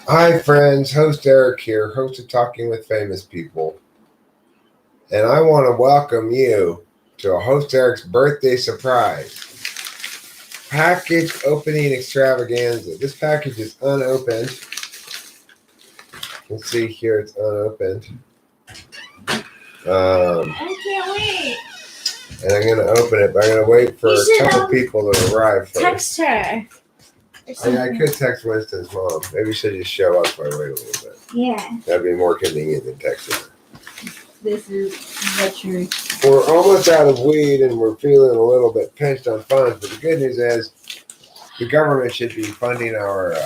Hi, friends. Host Eric here, host of Talking with Famous People. And I want to welcome you to a Host Eric's birthday surprise package opening extravaganza. This package is unopened. You can see here it's unopened. I can't wait. And I'm going to open it, but I'm going to wait for a couple people to arrive first. Text her. I could text Winston's mom. Maybe she'll just show up if I wait a little bit. Yeah. That'd be more convenient than texting her. This is the truth. We're almost out of weed and we're feeling a little bit pinched on funds, but the good news is the government should be funding our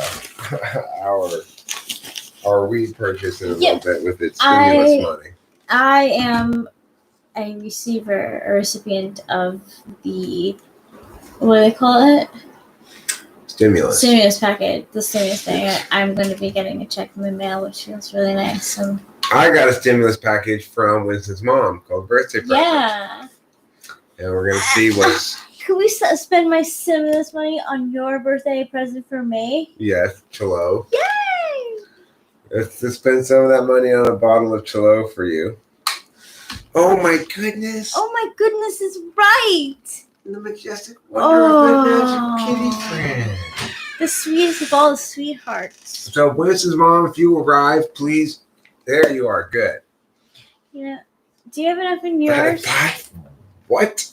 our weed purchase in a little bit with its stimulus money. I am a recipient of the, what do they call it? Stimulus package, the stimulus thing. I'm going to be getting a check in the mail, which feels really nice. I got a stimulus package from Winston's mom called Birthday Present. Yeah. And we're going to see what's... Can we spend my stimulus money on your birthday present for me? Yes, Chilo. Yay! Let's spend some of that money on a bottle of Chilo for you. Oh my goodness. Oh my goodness is right. The majestic wonder of the magic kitty friend. The sweetest of all the sweethearts. So Winston's mom, if you arrive, please. There you are. Good. Yeah. Do you have enough in yours? What?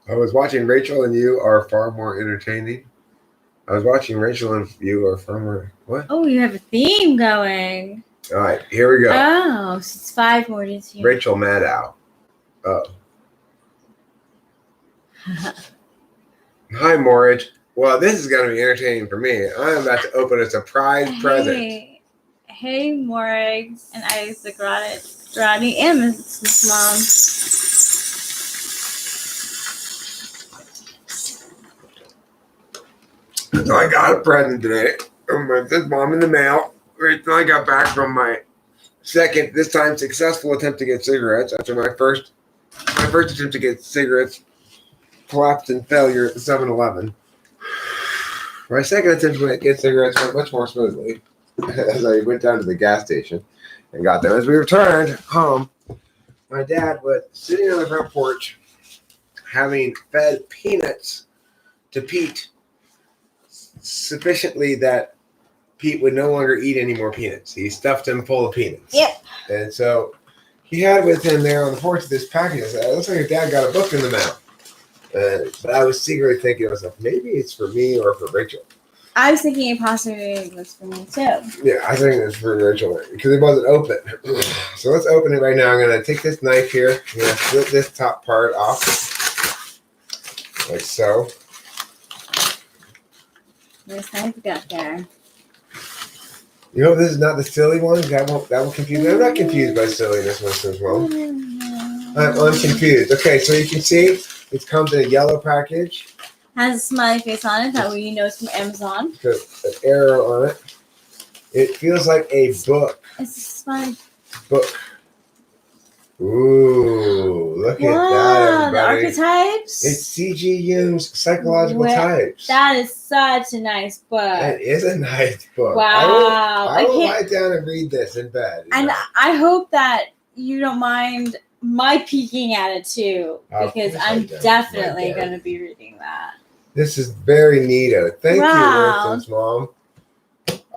I was watching Rachel and You Are Far More Entertaining. What? Oh, you have a theme going. All right, here we go. Oh, so it's 5 more days here. Rachel Maddow. Oh. Hi, Morridge. Well, this is going to be entertaining for me. I'm about to open a surprise present. Hey, Morrig and Isaac Rodney and Mrs. Mom. So I got a present today from Mrs. Mom in the mail. I got back from my second, this time successful attempt to get cigarettes after my first attempt to get cigarettes collapsed in failure at the 7-Eleven. My second attempt to get cigarettes went much more smoothly as I went down to the gas station and got them. As we returned home, my dad was sitting on the front porch having fed peanuts to Pete sufficiently that Pete would no longer eat any more peanuts. He stuffed him full of peanuts. Yep. And so he had with him there on the porch this package. I said, it looks like your dad got a book in the mail. But I was secretly thinking to myself, maybe it's for me or for Rachel. I was thinking it possibly was for me too. Yeah, I think it's for Rachel because it wasn't open. So let's open it right now. I'm going to take this knife here. I'm going to split this top part off. Like so. Nice knife you got there. You hope this is not the silly one? That will confuse me. I'm not confused by silliness, Winston's mom. I'm confused. Okay, so you can see it comes in a yellow package. Has a smiley face on it. That way you know it's from Amazon. Got an arrow on it. It feels like a book. It's a smiley book. Ooh, look at that, everybody. The archetypes. It's C.G. Jung's Psychological Types. That is such a nice book. That is a nice book. Wow. I will lie down and read this in bed. And I hope that you don't mind my peeking at it too, because I'm definitely going to be reading that. This is very neato. Thank you, Winston's mom.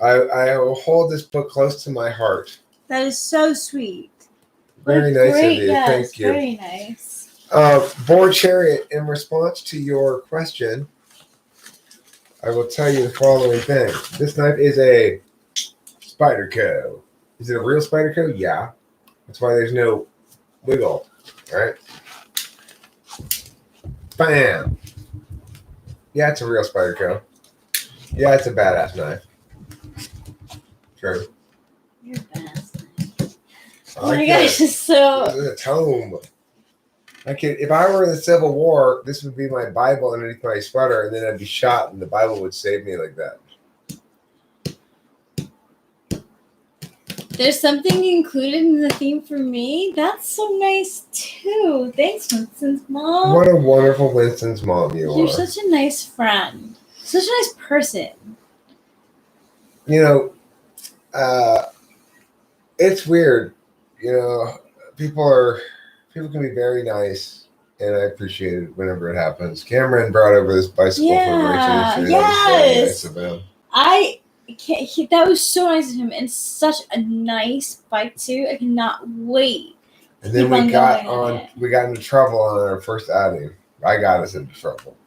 I will hold this book close to my heart. That is so sweet. Very nice of you. Yes, thank you. Very nice. Board Chariot, in response to your question, I will tell you the following thing. This knife is a Spyderco. Is it a real Spyderco? Yeah. That's why there's no wiggle. All right. Bam. Yeah, it's a real Spyderco. Yeah, it's a badass knife. True. You're a badass knife. Oh my gosh, it's so... This is a tome. If I were in the Civil War, this would be my Bible underneath my sweater, and then I'd be shot, and the Bible would save me like that. There's something included in the theme for me. That's so nice, too. Thanks, Winston's mom. What a wonderful Winston's mom you are. You're such a nice friend. Such a nice person. You know, it's weird. You know, people can be very nice, and I appreciate it whenever it happens. Cameron brought over this bicycle for Rachel. That was very nice of him. That was so nice of him, and such a nice bike too. I cannot wait. And then we got into trouble on our first outing. I got us into trouble.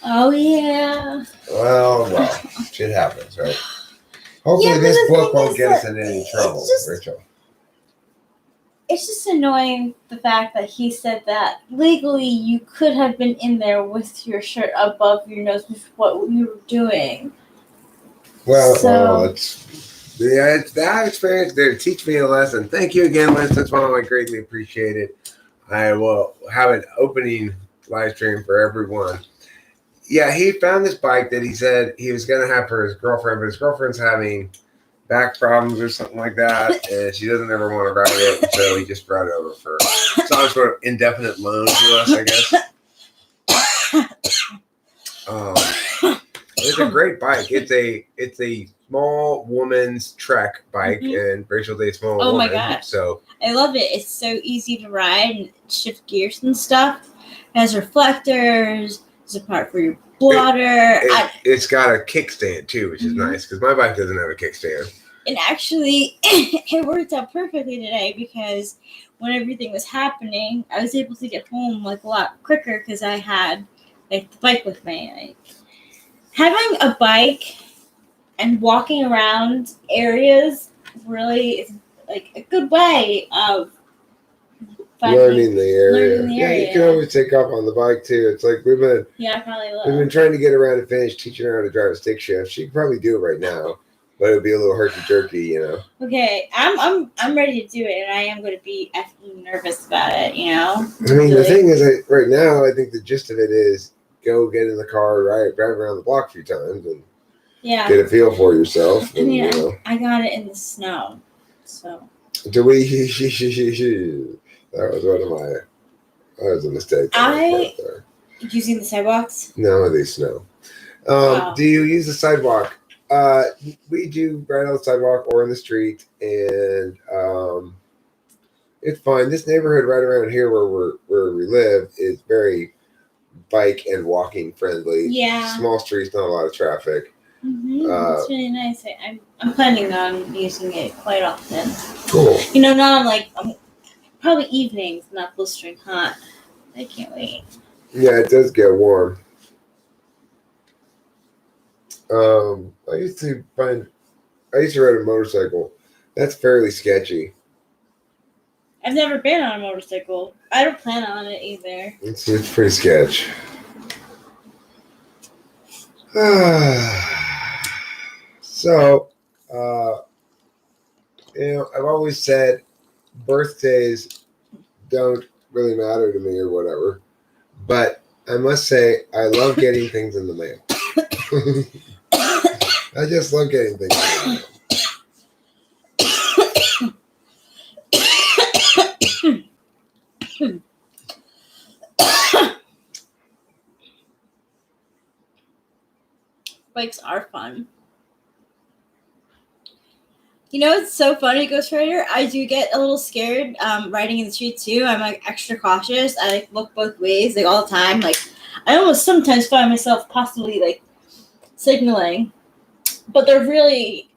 Oh yeah. Well, shit happens, right? Hopefully this book won't get us in any trouble, Rachel. It's just annoying the fact that he said that legally you could have been in there with your shirt above your nose, which is what you were doing. Well, it's that experience there to teach me a lesson. Thank you again, Liz. That's one I greatly appreciate it. I will have an opening live stream for everyone. Yeah, he found this bike that he said he was going to have for his girlfriend, but his girlfriend's having back problems or something like that, and she doesn't ever want to ride it, so he just brought it over for some sort of indefinite loan to us, I guess. It's a great bike. It's a small woman's Trek bike, and Rachel's a small woman. Oh my god! So I love it. It's so easy to ride and shift gears and stuff. It has reflectors. There's a part for your blotter. It's got a kickstand too, which is nice because my bike doesn't have a kickstand. And actually, it worked out perfectly today because when everything was happening, I was able to get home like a lot quicker because I had like the bike with me. Like having a bike and walking around areas really is like a good way of learning the area. Yeah, you can always take off on the bike too. It's like we've been trying to get around to finish teaching her how to drive a stick shift. She could probably do it right now, but it would be a little herky jerky, you know. Okay, I'm ready to do it, and I am going to be effing nervous about it, you know. I mean, the thing is, right now, I think the gist of it is go get in the car, drive around the block a few times, and get a feel for yourself. And, you know, I got it in the snow, so. Do we? That was a mistake. Using the sidewalks? No, they snow. Do you use the sidewalk? We do right on the sidewalk or in the street, and it's fine. This neighborhood right around here where we live is very bike and walking friendly. Yeah. Small streets, not a lot of traffic. It's really nice. I'm planning on using it quite often. Cool. You know, not like probably evenings, not blistering hot. I can't wait. Yeah, it does get warm. I used to ride a motorcycle. That's fairly sketchy. I've never been on a motorcycle. I don't plan on it either. It's pretty sketch. So, I've always said birthdays don't really matter to me or whatever, but I must say I love getting things in the mail. I just love getting things in the mail. Bikes are fun. You know, it's so funny, Ghost Rider. I do get a little scared riding in the street too. I'm like extra cautious. I like look both ways like all the time. Like I almost sometimes find myself possibly like signaling, but there really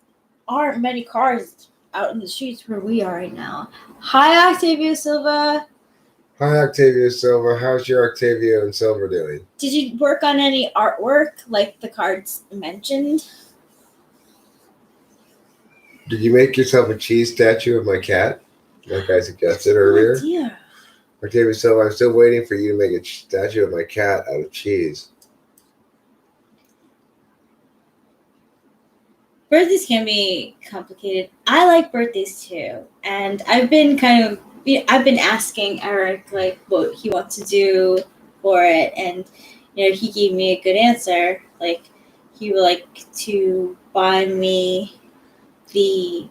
aren't many cars out in the streets where we are right now. Hi, Octavia Silva. Hi, Octavia Silva. How's your Octavia and Silva doing? Did you work on any artwork like the cards mentioned? Did you make yourself a cheese statue of my cat, like I suggested earlier? Yeah. Octavia Silva, I'm still waiting for you to make a statue of my cat out of cheese. Birthdays can be complicated. I like birthdays too, and I've been asking Eric like what he wants to do for it, and he gave me a good answer. Like he would like to buy me the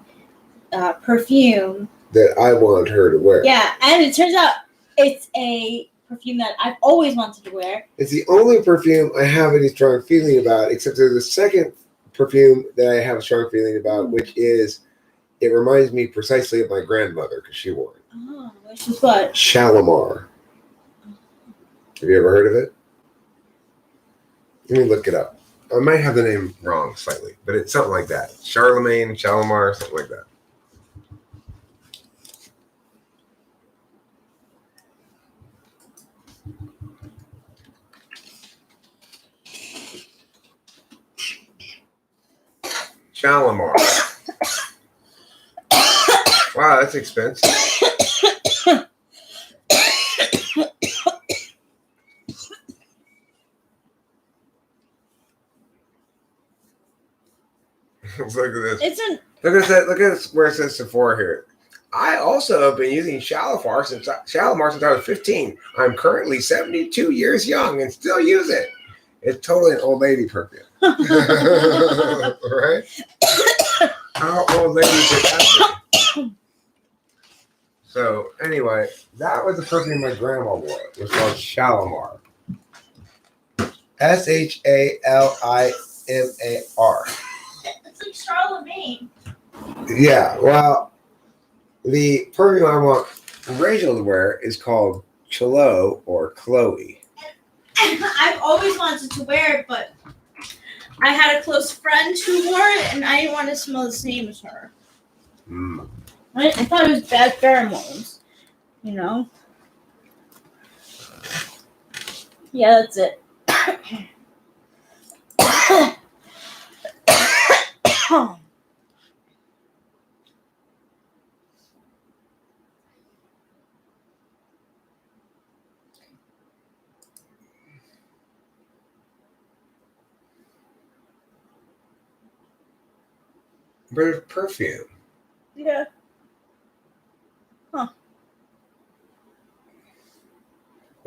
perfume that I want her to wear. Yeah, and it turns out it's a perfume that I've always wanted to wear. It's the only perfume I have any strong feeling about, except there's a second perfume that I have a strong feeling about, which is, it reminds me precisely of my grandmother because she wore it. Oh, which is what? Shalimar. Have you ever heard of it? Let me look it up. I might have the name wrong slightly, but it's something like that. Charlemagne, Shalimar, something like that. Shalimar. Wow, that's expensive. Look at this. Look at that. Look at this, where it says Sephora here. I also have been using Shalimar since I was 15. I'm currently 72 years young and still use it. It's totally an old lady perfume. Right? How old lady could that be? So anyway, that was the perfume my grandma wore. It was called Shalimar. Shalimar. It's like Charlemagne. Yeah, well, the perfume I want Rachel to wear is called Chloe or Chloe. I've always wanted to wear it, but I had a close friend who wore it, and I didn't want to smell the same as her. Mm. I thought it was bad pheromones, you know? Yeah, that's it. But it's perfume. Yeah.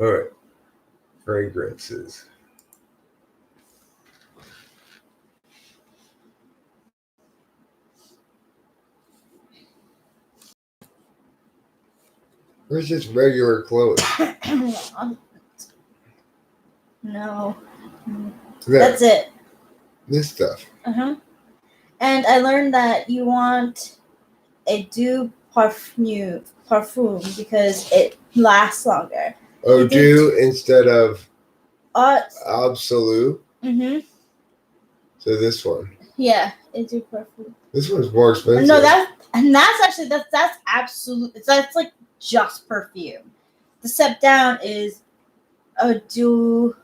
All right. Fragrances. Where's just regular clothes? No. There, That's it. this stuff. Uh-huh. And I learned that you want a Dew parfum because it lasts longer. Oh, You Dew instead of Mm-hmm. Absolute. So this one. Yeah, a Dew parfum. This one's more expensive. No, that's absolute. That's like just perfume. The step down is a Dew.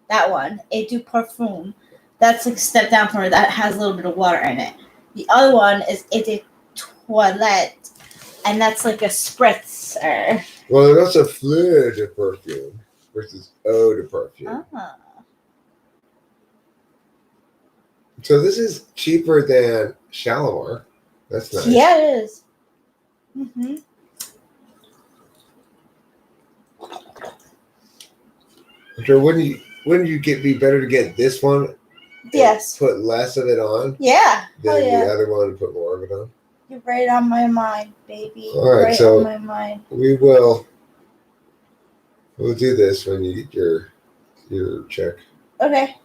That one, a Dew parfum. That's like a step down from it. That has a little bit of water in it. The other one is a Dew toilette, and that's like a spritzer. Well, there's also Fleur de Perfume versus Eau de Perfume. Ah. So this is cheaper than Shalimar. That's nice. Yeah, it is. Mm-hmm. So wouldn't you be better to get this one? Yes. Put less of it on. Yeah. Than Oh, yeah. the other one and put more of it on. You're right on my mind, baby. All right, right so on my mind. we'll do this when you get your check. Okay.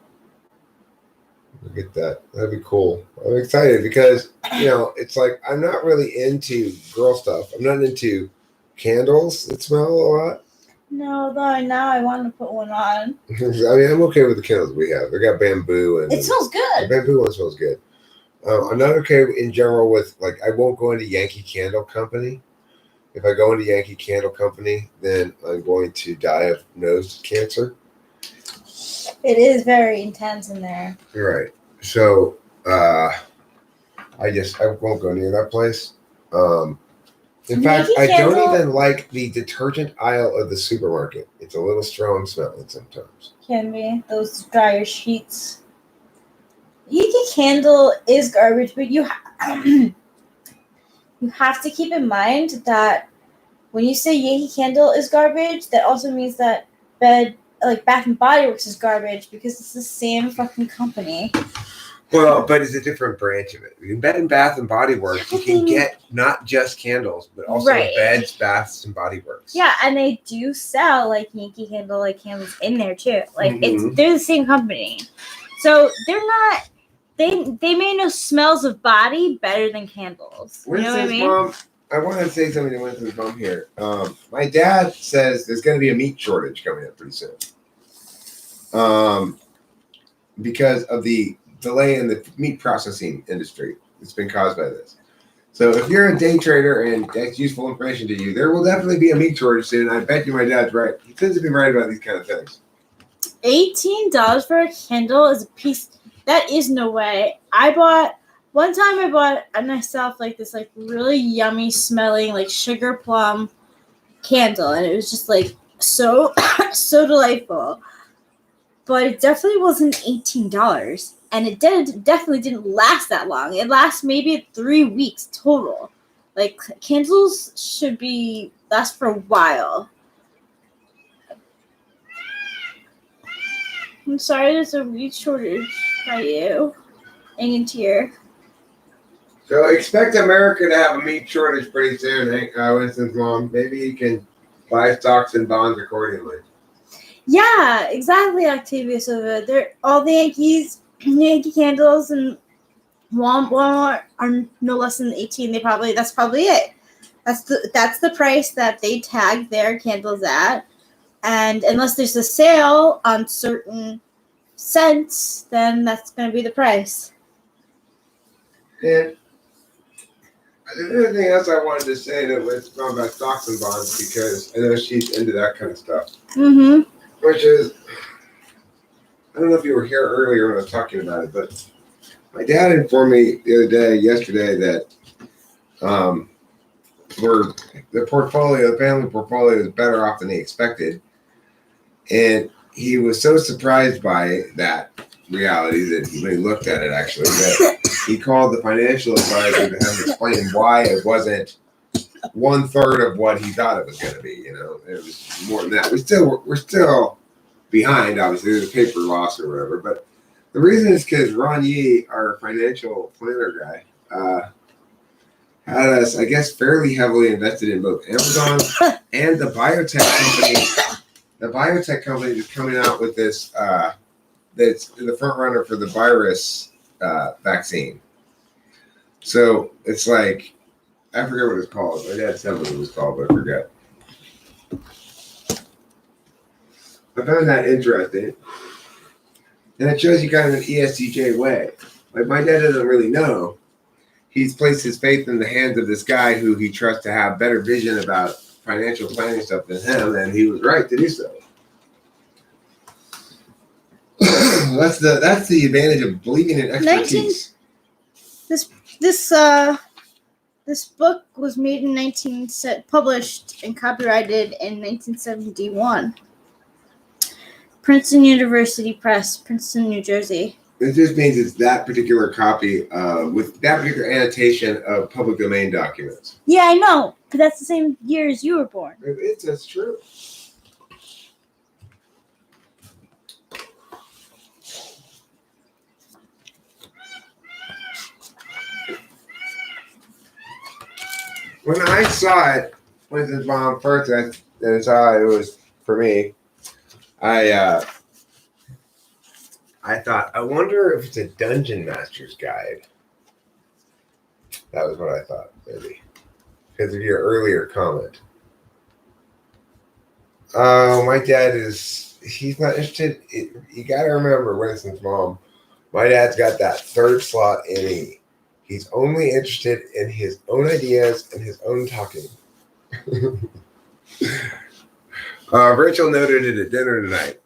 We'll get that. That'd be cool. I'm excited because it's like I'm not really into girl stuff. I'm not into candles that smell a lot. No, though now I want to put one on. I mean, I'm okay with the candles we have. They got bamboo and It smells the good. bamboo one smells good. I'm not okay in general with I won't go into Yankee Candle Company. If I go into Yankee Candle Company, then I'm going to die of nose cancer. It is very intense in there. Right. So I won't go near that place. In fact, I don't even like the detergent aisle of the supermarket. It's a little strong smelling sometimes. Can be. Those dryer sheets. Yankee Candle is garbage, but you have to keep in mind that when you say Yankee Candle is garbage, that also means that Bath and Body Works is garbage because it's the same fucking company. Well, but it's a different branch of it. In Bed and Bath and Body Works, you can get not just candles, but also Right. beds, baths, and body works. Yeah, and they do sell like Yankee Candle like candles in there too. Like Mhm. they're the same company, so they're not. They may know smells of body better than candles. You know what I mean? Mom, I want to say something to Winston's mom here. My dad says there's going to be a meat shortage coming up pretty soon. Because of the delay in the meat processing industry that's been caused by this. So if you're a day trader and that's useful information to you, there will definitely be a meat shortage soon. I bet you my dad's right. He tends to be right about these kind of things. $18 for a candle is a piece. That is no way. I bought myself like this like really yummy smelling like sugar plum candle, and it was just like so so delightful. But it definitely wasn't $18, and it definitely didn't last that long. It lasts maybe 3 weeks total. Like candles should last for a while. I'm sorry, there's a meat shortage by you. Tier. So expect America to have a meat shortage pretty soon, Winston's mom. Maybe you can buy stocks and bonds accordingly. Yeah, exactly, Octavia Silva. They're all the Yankee candles and Walmart are no less than 18. That's probably it. That's the price that they tag their candles at. And unless there's a sale on certain scents, then that's going to be the price. And there's anything else I wanted to say that was about stocks and bonds, because I know she's into that kind of stuff. Mm-hmm. Which is, I don't know if you were here earlier when I was talking about it, but my dad informed me yesterday, that the family portfolio is better off than he expected. And he was so surprised by that reality that when he looked at it, actually, that he called the financial advisor to have him explain why it wasn't 1/3 of what he thought it was going to be. You know, it was more than that. We're still behind, obviously. There's a paper loss or whatever, but the reason is because Ron Yee, our financial planner guy, had us, I guess, fairly heavily invested in both Amazon and the biotech company. The biotech company is coming out with this, that's the front runner for the virus vaccine. So it's like, I forget what it's called. My dad said what it was called, but I forget. I found that interesting. And it shows you kind of an ESTJ way. Like, my dad doesn't really know. He's placed his faith in the hands of this guy who he trusts to have better vision about financial planning stuff than him, and he was right to do so. That's the advantage of believing in expertise. This book was made in published and copyrighted in 1971. Princeton University Press, Princeton, New Jersey. It just means it's that particular copy with that particular annotation of public domain documents. Yeah, I know, but that's the same year as you were born. That's true. When I saw it with his mom first, and saw it was for me, I thought, I wonder if it's a Dungeon Master's Guide. That was what I thought, maybe, because of your earlier comment. Oh, my dad he's not interested. You got to remember, Winston's mom, my dad's got that third slot in E. He's only interested in his own ideas and his own talking. Rachel noted it at dinner tonight.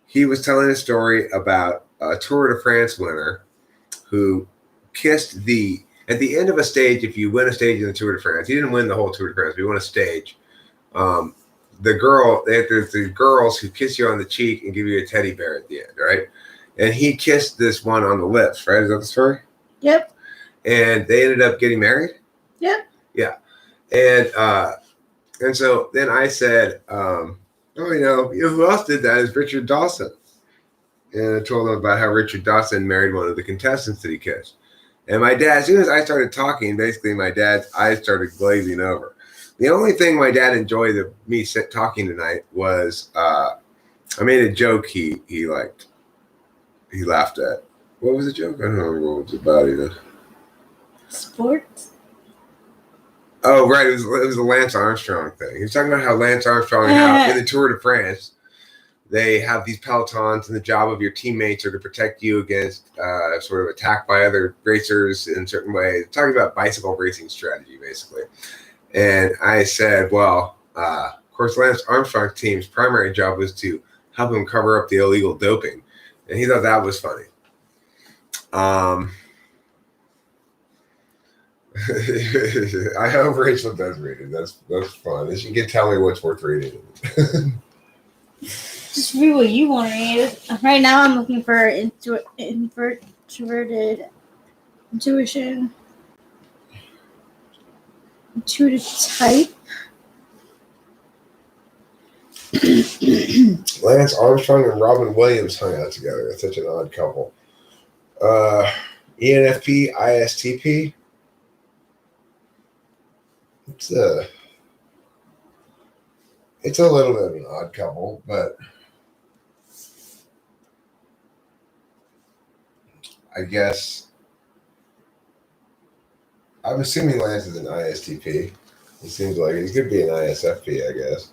He was telling a story about a Tour de France winner who kissed at the end of a stage. If you win a stage in the Tour de France, he didn't win the whole Tour de France, but he won a stage. The girls who kiss you on the cheek and give you a teddy bear at the end, right? And he kissed this one on the lips, right? Is that the story? Yep. And they ended up getting married? Yep. Yeah. And so then I said, you know who else did that is Richard Dawson. and I told him about how Richard Dawson married one of the contestants that he kissed. And my dad, as soon as I started talking, basically my dad's eyes started glazing over. The only thing my dad enjoyed of me talking tonight was I made a joke he liked. He laughed at. What was the joke? I don't know what it was about either. Sports? Oh, right. It was a Lance Armstrong thing. He was talking about how Lance Armstrong, how in the Tour de France, they have these pelotons, and the job of your teammates are to protect you against sort of attack by other racers in certain ways. Talking about bicycle racing strategy, basically. And I said, well, of course, Lance Armstrong's team's primary job was to help him cover up the illegal doping. And he thought that was funny. I hope Rachel does read it. That's fun. She can tell me what's worth reading. Just read what you want to read. Right now, I'm looking for introverted intuition. Intuitive type. Lance Armstrong and Robin Williams hung out together. It's such an odd couple. ENFP, ISTP. It's a little bit of an odd couple, but I guess I'm assuming Lance is an ISTP. It seems like he could be an ISFP, I guess.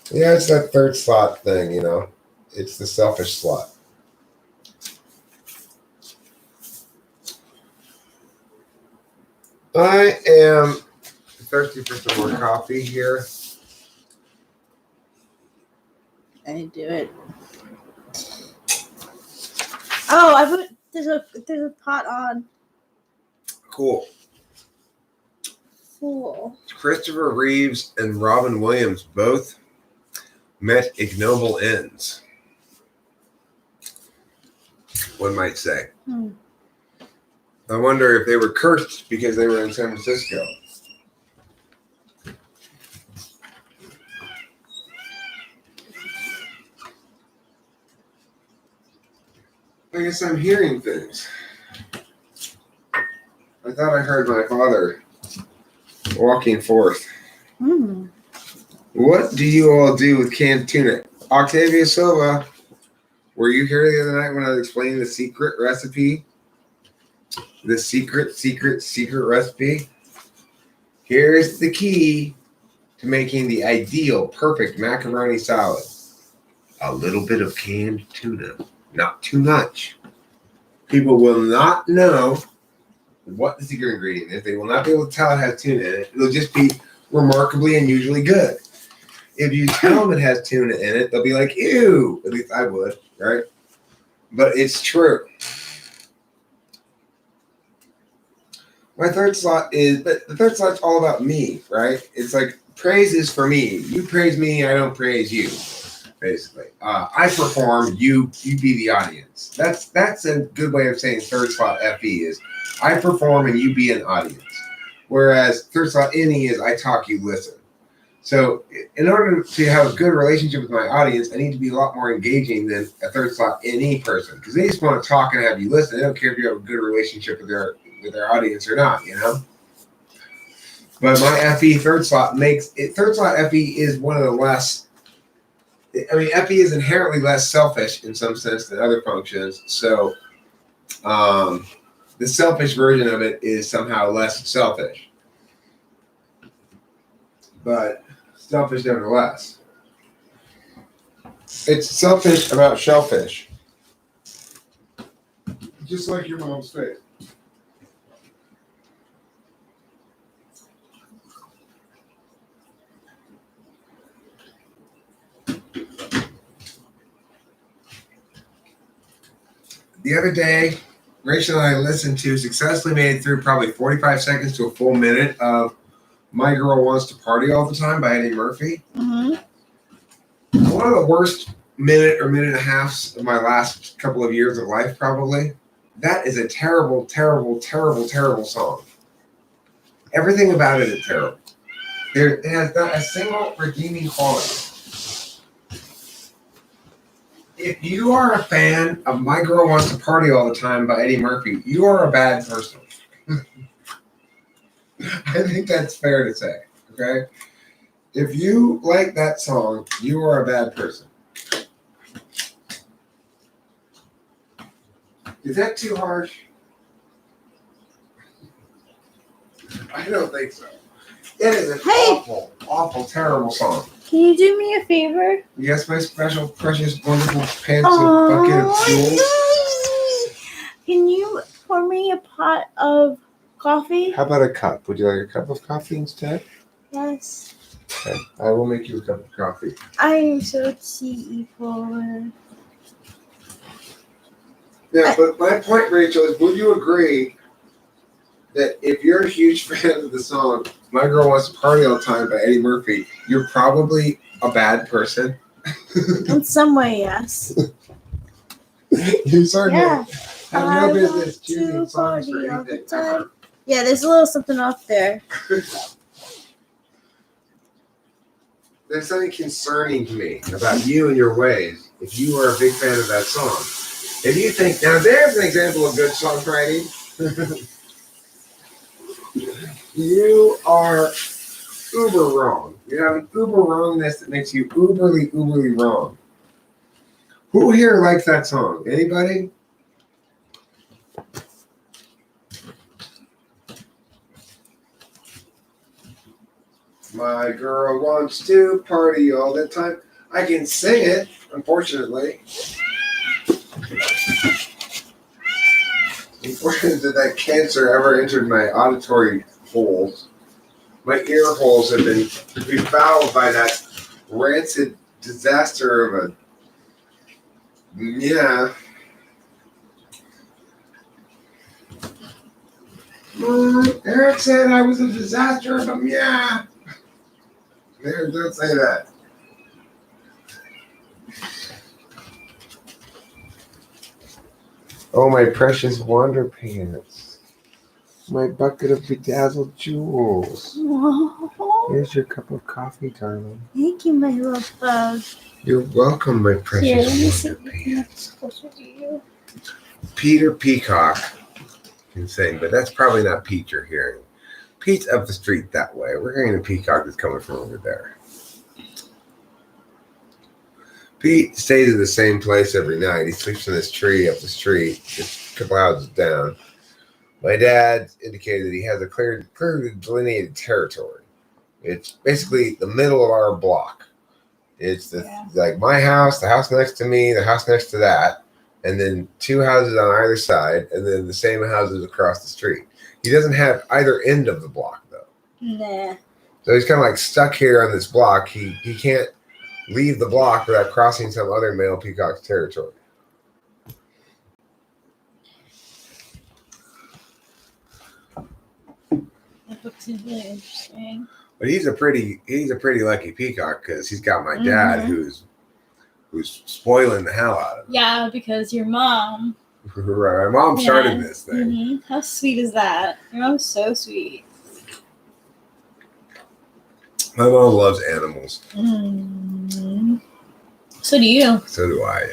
Yeah, it's that third slot thing, you know. It's the selfish slot. I am thirsty for some more coffee here. I do it. Oh, there's a pot on. Cool. Cool. Christopher Reeves and Robin Williams both met ignoble ends, one might say. I wonder if they were cursed because they were in San Francisco. I guess I'm hearing things. I thought I heard my father walking forth. What do you all do with canned tuna? Octavia Silva, were you here the other night when I was explaining the secret recipe? The secret recipe? Here's the key to making the ideal, perfect macaroni salad. A little bit of canned tuna. Not too much. People will not know what the secret ingredient is. They will not be able to tell it has tuna in it. It'll just be remarkably and usually good. If you tell them it has tuna in it, they'll be like, ew. At least I would, right? But it's true. My third slot is, but the third slot's all about me, right? It's like praise is for me. You praise me, I don't praise you, basically. I perform, you be the audience. That's a good way of saying third slot FE is I perform and you be an audience. Whereas third slot NE is I talk, you listen. So in order to have a good relationship with my audience, I need to be a lot more engaging than a third slot NE person because they just want to talk and have you listen. They don't care if you have a good relationship with their audience or not, you know. But my FE third slot makes it. Third slot FE is one of the less. I mean, FE is inherently less selfish in some sense than other functions. So, the selfish version of it is somehow less selfish, but selfish nevertheless. It's selfish about shellfish, just like your mom's face. The other day, Rachel and I successfully made it through probably 45 seconds to a full minute of My Girl Wants to Party All the Time by Eddie Murphy. Mm-hmm. One of the worst minute or minute and a half of my last couple of years of life, probably. That is a terrible, terrible, terrible, terrible song. Everything about it is terrible. It has not a single redeeming quality. If you are a fan of My Girl Wants to Party All the Time by Eddie Murphy, you are a bad person. I think that's fair to say, okay? If you like that song, you are a bad person. Is that too harsh? I don't think so. It is an awful, awful, terrible song. Can you do me a favor? Yes, my special, precious, wonderful pants and bucket of jewels. Can you pour me a pot of coffee? How about a cup? Would you like a cup of coffee instead? Yes. Okay, I will make you a cup of coffee. I am so cheerful. Yeah, but my point, Rachel, is would you agree that if you're a huge fan of the song My Girl Wants to Party All the Time by Eddie Murphy, you're probably a bad person? In some way, yes. You certainly Yeah. have no business choosing songs for all the anything. time. Yeah, there's a little something off there. There's something concerning to me about you and your ways if you are a big fan of that song. If you think, now there's an example of good songwriting. You are uber wrong. You have an uber wrongness that makes you uberly wrong. Who here likes that song? Anybody? My girl wants to party all the time. I can sing it, unfortunately. Unfortunately, that cancer ever entered my auditory holes. My ear holes have been befouled by that rancid disaster of a. Yeah. Eric said I was a disaster of a. Yeah. There, don't say that. Oh, my precious Wonder Pants. My bucket of bedazzled jewels. Whoa. Here's your cup of coffee, darling. Thank you, my love bug. You're welcome, my Here, let me precious see Wonder if I can get Pants. closer to you. Peter Peacock can sing, but that's probably not Pete you're hearing. Pete's up the street that way. We're hearing a peacock that's coming from over there. Pete stays at the same place every night. He sleeps in this tree up the street, just a couple houses down. My dad indicated that he has a clearly delineated territory. It's basically the middle of our block. It's like my house, the house next to me, the house next to that, and then two houses on either side, and then the same houses across the street. He doesn't have either end of the block, though. Nah. So he's kind of like stuck here on this block. He can't leave the block without crossing some other male peacock's territory. That book seems really interesting. But he's a pretty lucky peacock because he's got my dad who's spoiling the hell out of him. Yeah, because your mom. Right, my mom started this thing. Mm-hmm. How sweet is that? Your mom's so sweet. My mom loves animals. Mm-hmm. So do you. So do I,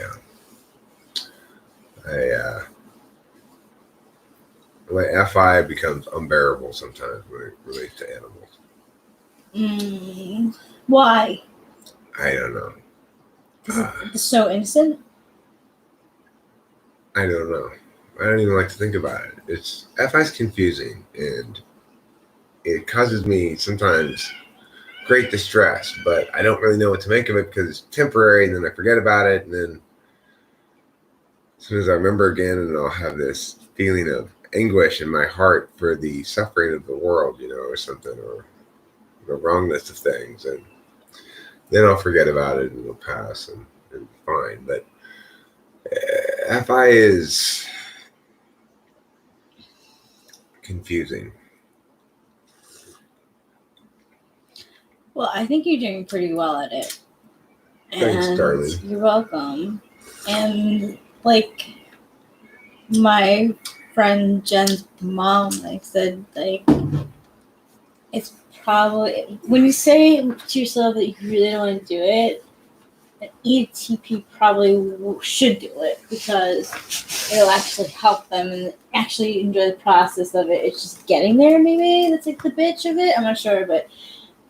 yeah. My FI becomes unbearable sometimes when it relates to animals. Why? I don't know. Is it so innocent? I don't know. I don't even like to think about it. FI's confusing and it causes me sometimes great distress, but I don't really know what to make of it because it's temporary and then I forget about it. And then as soon as I remember again, and I'll have this feeling of anguish in my heart for the suffering of the world, or something, or the wrongness of things. And then I'll forget about it and it'll pass and fine. But FI is confusing. Well, I think you're doing pretty well at it. Thanks, darling. You're welcome. And my friend Jen's mom, said it's probably when you say to yourself that you really don't want to do it, an ENTP probably should do it because it'll actually help them and actually enjoy the process of it. It's just getting there, maybe that's like the bitch of it. I'm not sure, but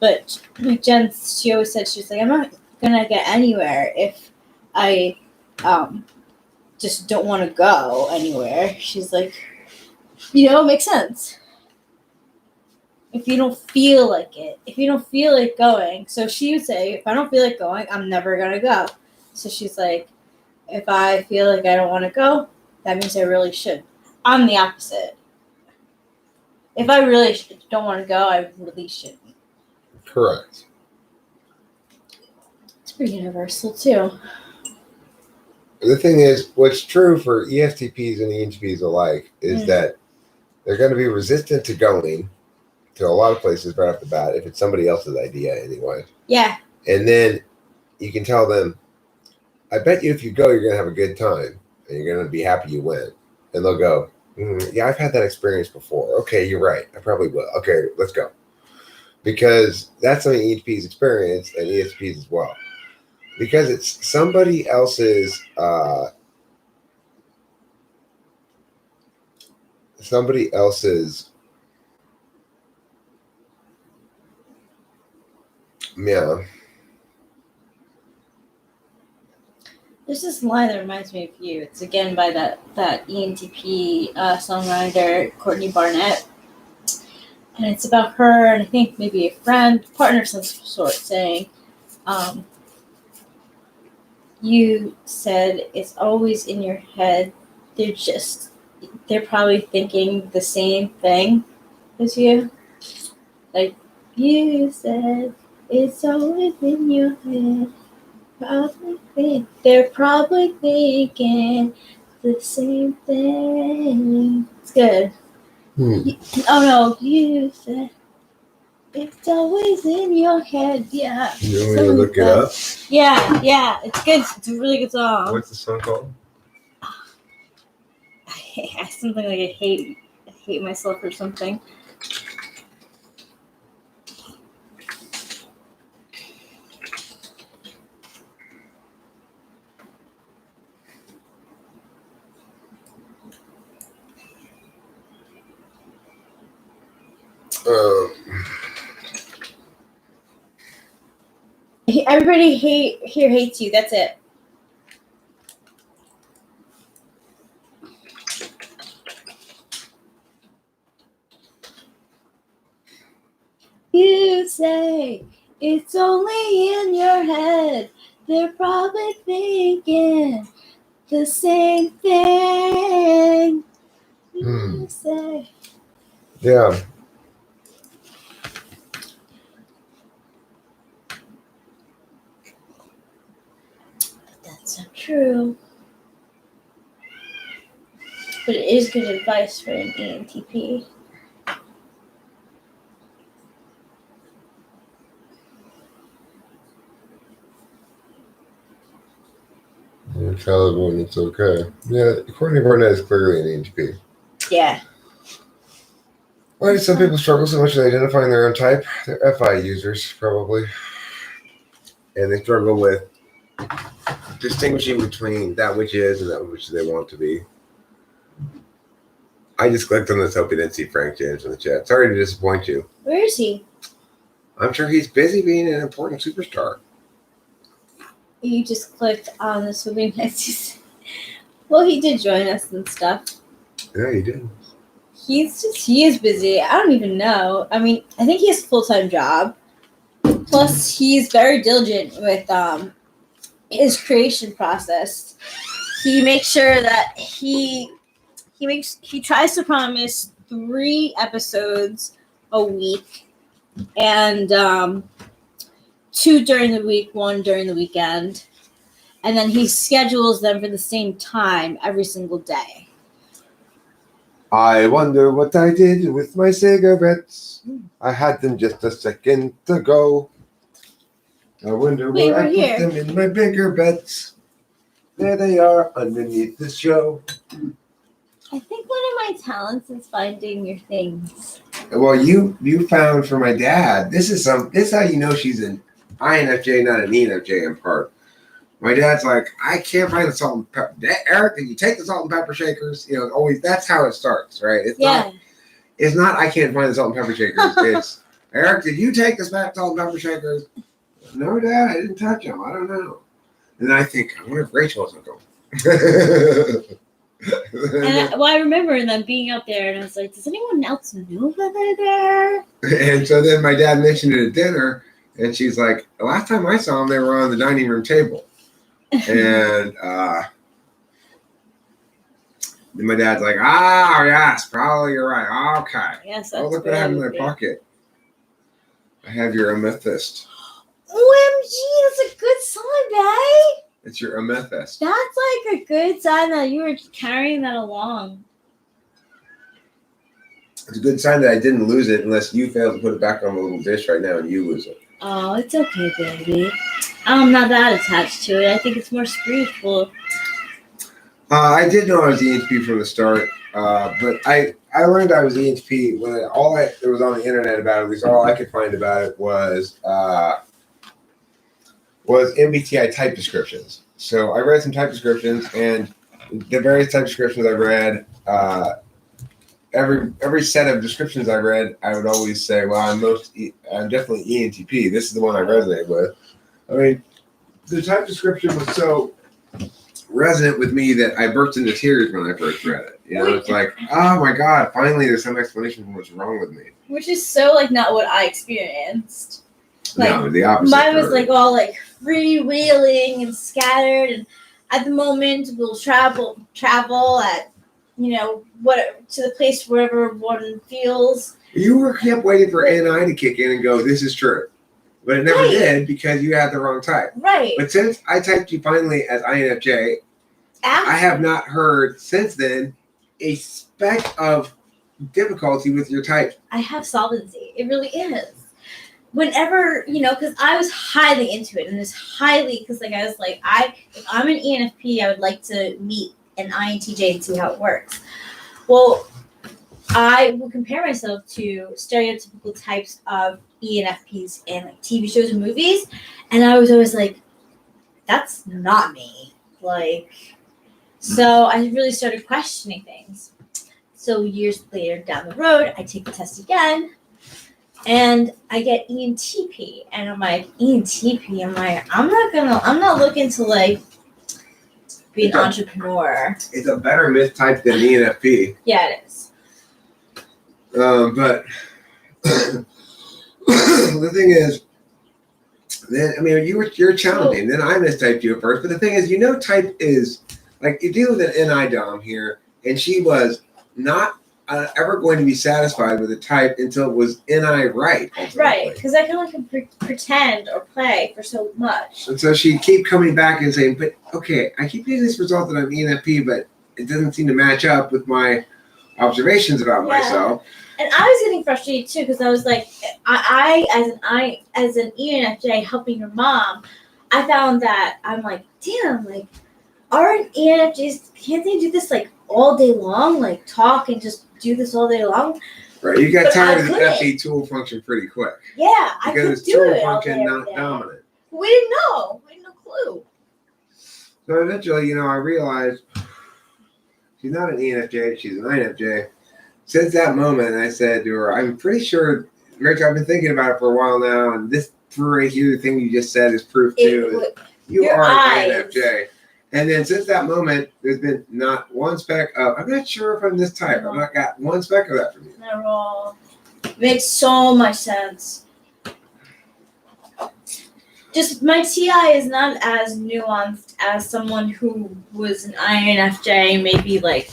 like Jen, she always said she was like, I'm not gonna get anywhere if I just don't want to go anywhere. She's like, it makes sense. If you don't feel like it, if you don't feel like going, so she would say, if I don't feel like going, I'm never gonna go. So she's like, if I feel like I don't want to go, that means I really should. I'm the opposite. If I really don't want to go, I really shouldn't. Correct. It's pretty universal too. The thing is, what's true for ESTPs and ENTPs alike is that they're going to be resistant to going to a lot of places right off the bat if it's somebody else's idea anyway. Yeah. And then you can tell them, I bet you if you go, you're going to have a good time and you're going to be happy you went. And they'll go, yeah, I've had that experience before. Okay, you're right. I probably will. Okay, let's go. Because that's something ENTPs experience and ESTPs as well. Because it's somebody else's yeah. There's this line that reminds me of you. It's again by that ENTP songwriter Courtney Barnett, and it's about her and I think maybe a friend, partner of some sort, saying, "You said it's always in your head. They're probably thinking the same thing as you. Like you said, it's always in your head." They're probably thinking the same thing. It's good. You said it's always in your head. Yeah. You want me to look it up? Yeah. It's good. It's a really good song. What's the song called? Something like I hate myself or something. Everybody here hates you. That's it. You say it's only in your head. They're probably thinking the same thing. You say. Yeah. That's not true. But it is good advice for an ENTP. Tell everyone it's okay. Yeah, Courtney Barnett is clearly an ENTP. Yeah. Why do some people struggle so much with identifying their own type? They're FI users, probably. And they struggle with distinguishing between that which is and that which they want to be. I just clicked on this. Hope you didn't see Frank James in the chat. Sorry to disappoint you. Where is he? I'm sure he's busy being an important superstar. You just clicked on the swimming messages. Well, he did join us and stuff. Yeah, he did. He is busy. I don't even know. I mean, I think he has a full-time job. Plus, he's very diligent with his creation process. He makes sure that he tries to promise 3 episodes a week, and 2 during the week, 1 during the weekend, and then he schedules them for the same time every single day. I wonder what I did with my cigarettes. I had them just a second ago. I wonder where I put them in my bigger bets. There they are underneath the show. I think one of my talents is finding your things. Well, you found for my dad. This is how you know she's an INFJ, not an ENFJ in part. My dad's like, I can't find the salt and pepper. Eric, did you take the salt and pepper shakers? You know, always that's how it starts, right? It's not I can't find the salt and pepper shakers. It's Eric, did you take the salt and pepper shakers? No, Dad, I didn't touch them. I don't know. And then I think, I wonder if Rachel took them. And I remember them being out there, and I was like, does anyone else know that they're there? And so then my dad mentioned it at dinner, and she's like, the last time I saw them, they were on the dining room table. And then my dad's like, yes, probably you're right. Okay. Yes, Oh, look what I have in my pocket. I have your amethyst. OMG, that's a good sign, babe. It's your amethyst. That's like a good sign that you were carrying that along. It's a good sign that I didn't lose it unless you fail to put it back on the little dish right now and you lose it. Oh, it's okay, baby. I'm not that attached to it. I think it's more spiritual. I did know I was ENTP from the start, but I learned I was ENTP when there was on the internet about it. At least all I could find about it was MBTI type descriptions. So I read some type descriptions, and the various type descriptions I read, every set of descriptions I read, I would always say, well, I'm definitely ENTP. This is the one I resonate with. I mean, the type description was so resonant with me that I burst into tears when I first read it. You know, it's like, oh my God, finally there's some explanation for what's wrong with me. Which is so like not what I experienced. Like, no, the opposite. Mine was like all like freewheeling and scattered, and at the moment we'll travel at, you know, what to the place wherever one feels. You kept waiting for NI to kick in and go, this is true. But it never did because you had the wrong type. Right. But since I typed you finally as INFJ, I have not heard since then a speck of difficulty with your type. I have solvency. It really is. Whenever, you know, because I was highly into it, and it's highly, because like I was like, if I'm an ENFP, I would like to meet an INTJ and see how it works. Well, I will compare myself to stereotypical types of ENFPs in like TV shows and movies, and I was always like, that's not me. Like, so I really started questioning things. So years later down the road, I take the test again, and I get ENTP, and I'm like, ENTP, I'm not looking to like be an entrepreneur. It's a better myth type than ENFP. Yeah, it is. But the thing is, then I mean, you're challenging. Then I mistyped you at first, but the thing is, you know, type is like you deal with an NI dom here, and she was not ever going to be satisfied with a type until it was NI right. Ultimately. Right, because I can only pretend or play for so much. And so she keep coming back and saying, but okay, I keep getting this result that I'm ENFP, but it doesn't seem to match up with my observations about myself. And I was getting frustrated too, because I was like, I as an ENFJ helping your mom, I found that I'm like, damn, like, aren't ENFJs, can't they do this like all day long, like talk and just do this all day long? Right, you got tired of the FE tool function pretty quick. Yeah, I could do it all day, function not dominant. We didn't know. We had no clue. So eventually, you know, I realized she's not an ENFJ, she's an INFJ. Since that moment, I said to her, I'm pretty sure, Rachel, I've been thinking about it for a while now, and this right here, the thing you just said is proof too. You are an INFJ. And then since that moment, there's been not one speck of, I'm not sure if I'm this type. I've not got one speck of that from you. Not at all. Makes so much sense. Just my TI is not as nuanced as someone who was an INFJ, maybe like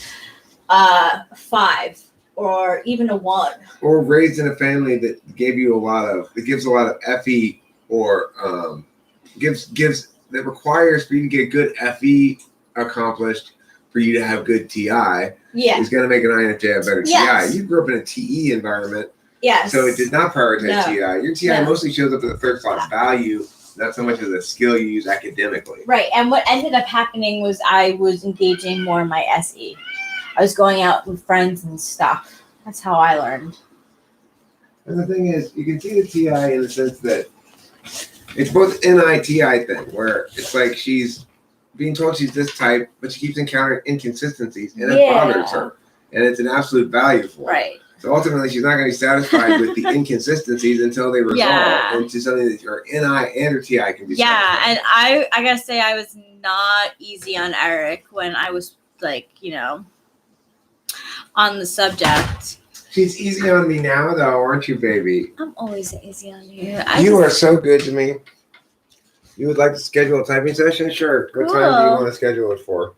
5 or even a 1. Or raised in a family that gave you that gives a lot of FE or that requires for you to get good FE accomplished for you to have good TI. Yeah. Is going to make an INFJ a better TI. You grew up in a TE environment. Yes. So it did not prioritize TI. Your TI mostly shows up as a third slot value, not so much as a skill you use academically. Right. And what ended up happening was I was engaging more in my SE. I was going out with friends and stuff. That's how I learned. And the thing is, you can see the TI in the sense that it's both NI-TI thing, where it's like she's being told she's this type, but she keeps encountering inconsistencies, and it bothers her. And it's an absolute value for her. Right. So ultimately, she's not going to be satisfied with the inconsistencies until they resolve into something that your NI and her TI can be satisfied. And I gotta say, I was not easy on Eric when I was like, on the subject. She's easy on me now, though, aren't you, baby? I'm always easy on you. You are so good to me. You would like to schedule a typing session? Sure. What time do you want to schedule it for?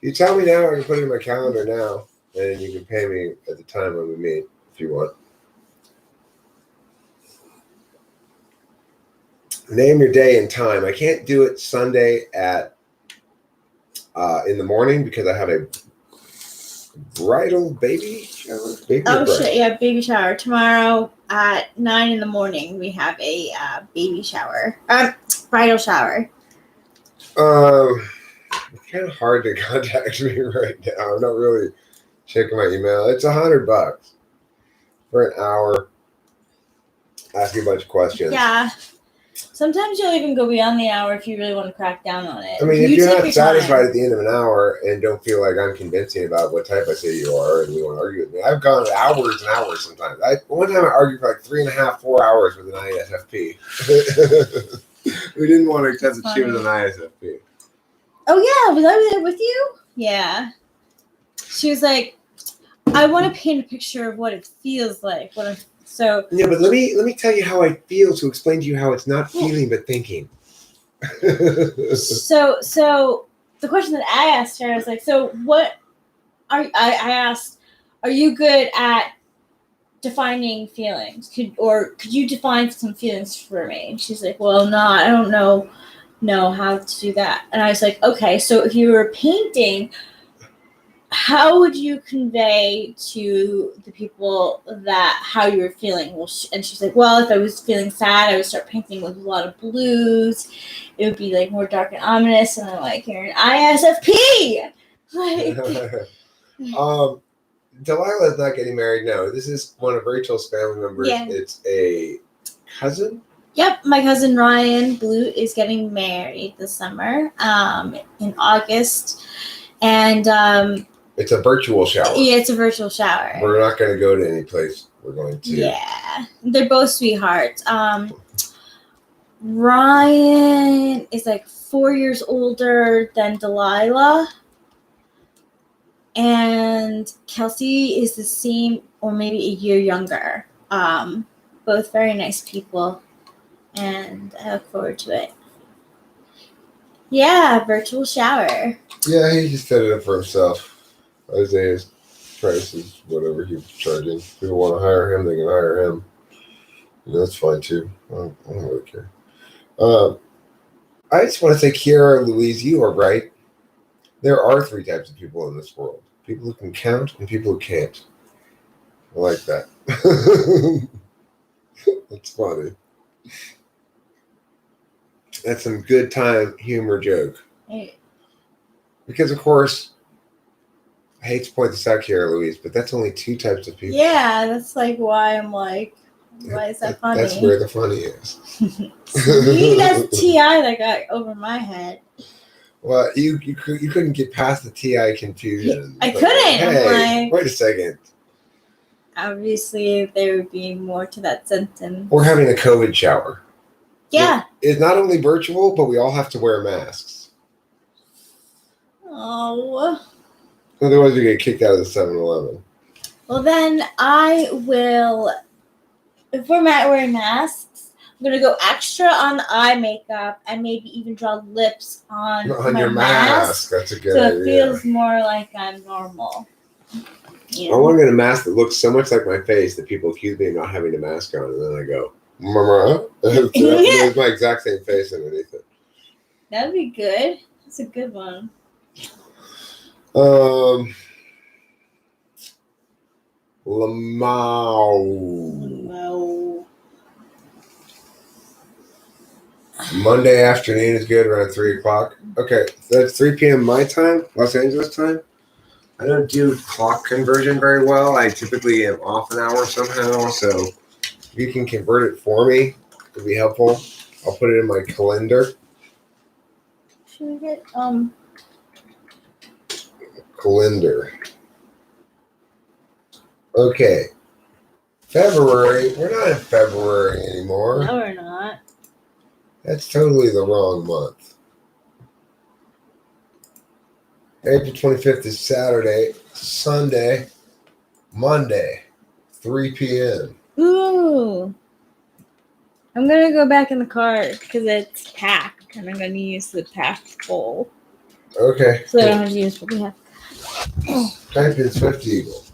You tell me now, I can put it in my calendar now, and you can pay me at the time when we meet if you want. Name your day and time. I can't do it Sunday at in the morning because I have a bridal baby shower. Baby shower tomorrow at 9 a.m. We have a baby shower, bridal shower. It's kind of hard to contact me right now. I'm not really checking my email. It's $100 for an hour. Ask you a bunch of questions. Yeah. Sometimes you'll even go beyond the hour if you really want to crack down on it. I mean, if you're not satisfied at the end of an hour and don't feel like I'm convincing about what type I say you are and you want to argue with me, I've gone hours and hours sometimes. One time I argued for like 3.5, 4 hours with an ISFP. We didn't want to accept that she was an ISFP. Oh, yeah. Was I there with you? Yeah. She was like, I want to paint a picture of what it feels like. So yeah, but let me tell you how I feel to explain to you how it's not feeling but thinking. So the question that I asked her, I was like, so what I asked, are you good at defining feelings? Could you define some feelings for me? And she's like, well, no, I don't know how to do that. And I was like, okay, so if you were painting, how would you convey to the people that how you were feeling? Well, and she's like, well, if I was feeling sad, I would start painting with a lot of blues. It would be like more dark and ominous. And I'm like, you're an ISFP. Like, Delilah's not getting married. No, this is one of Rachel's family members. Yeah. It's a cousin. Yep, my cousin Ryan Blue is getting married this summer, in August, and it's a virtual shower. Yeah, it's a virtual shower. We're not going to go to any place. We're going to. Yeah, they're both sweethearts. Ryan is like 4 years older than Delilah, and Kelsey is the same or maybe a year younger. Both very nice people, and I look forward to it. Yeah, virtual shower. Yeah, he just set it up for himself. Isaiah's price is whatever he was charging. If people want to hire him, they can hire him. And that's fine too. I don't really care. I just want to say, Kiara, Louise, you are right. There are 3 types of people in this world. People who can count and people who can't. I like that. That's funny. That's some good time humor joke. Hey. Because, of course, I hate to point this out, Kiara, Louise, but that's only 2 types of people. Yeah, that's like why I'm like, why is that funny? That's where the funny is. That's TI that got over my head. Well, you couldn't get past the TI confusion. I couldn't. Hey, wait a second. Obviously, there would be more to that sentence. We're having a COVID shower. Yeah. It's not only virtual, but we all have to wear masks. Oh. Otherwise, we get kicked out of the 7-Eleven. Well, then I will. If we're wearing masks, I'm gonna go extra on the eye makeup and maybe even draw lips on my your mask. That's a good idea. So it feels more like I'm normal. I want to get a mask that looks so much like my face that people accuse me of not having a mask on, and then I go, "Mama," it's my exact same face underneath it. That'd be good. That's a good one. Lamau. No. Monday afternoon is good, around 3 o'clock. Okay, that's 3 p.m. my time, Los Angeles time. I don't do clock conversion very well. I typically am off an hour somehow. So If you can convert it for me, it'd be helpful. I'll put it in my calendar. Should we get Calendar. Okay. February. We're not in February anymore. No, we're not. That's totally the wrong month. April 25th is Saturday. Sunday. Monday. 3 p.m. Ooh. I'm gonna go back in the car because it's packed, and I'm gonna use the packed bowl, Okay. so I don't have to use what we have. Type in Swift Eagle.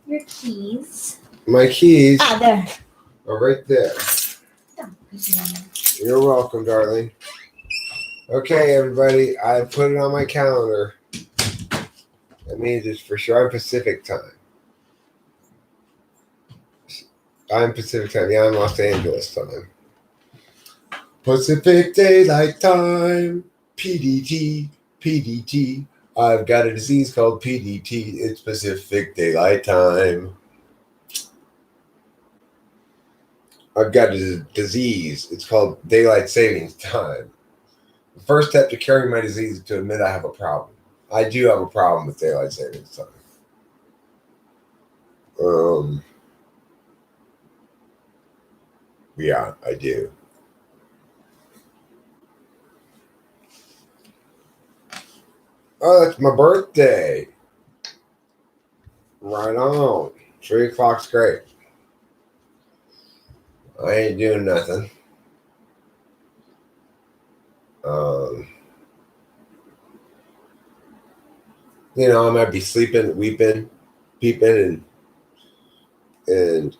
Your keys. My keys Ah, there. are right there. You're welcome, darling. Okay, everybody. I put it on my calendar. That means it's for sure. I'm Pacific time. I'm Pacific time. Yeah, I'm Los Angeles time. Pacific Daylight Time. PDT. PDT. I've got a disease called PDT. It's Pacific Daylight Time. I've got a disease. It's called daylight savings time. The first step to curing my disease is to admit I have a problem. I do have a problem with daylight savings time. Yeah, I do. Oh, that's my birthday. Right on. 3 o'clock's great. I ain't doing nothing. I might be sleeping, weeping, peeping, and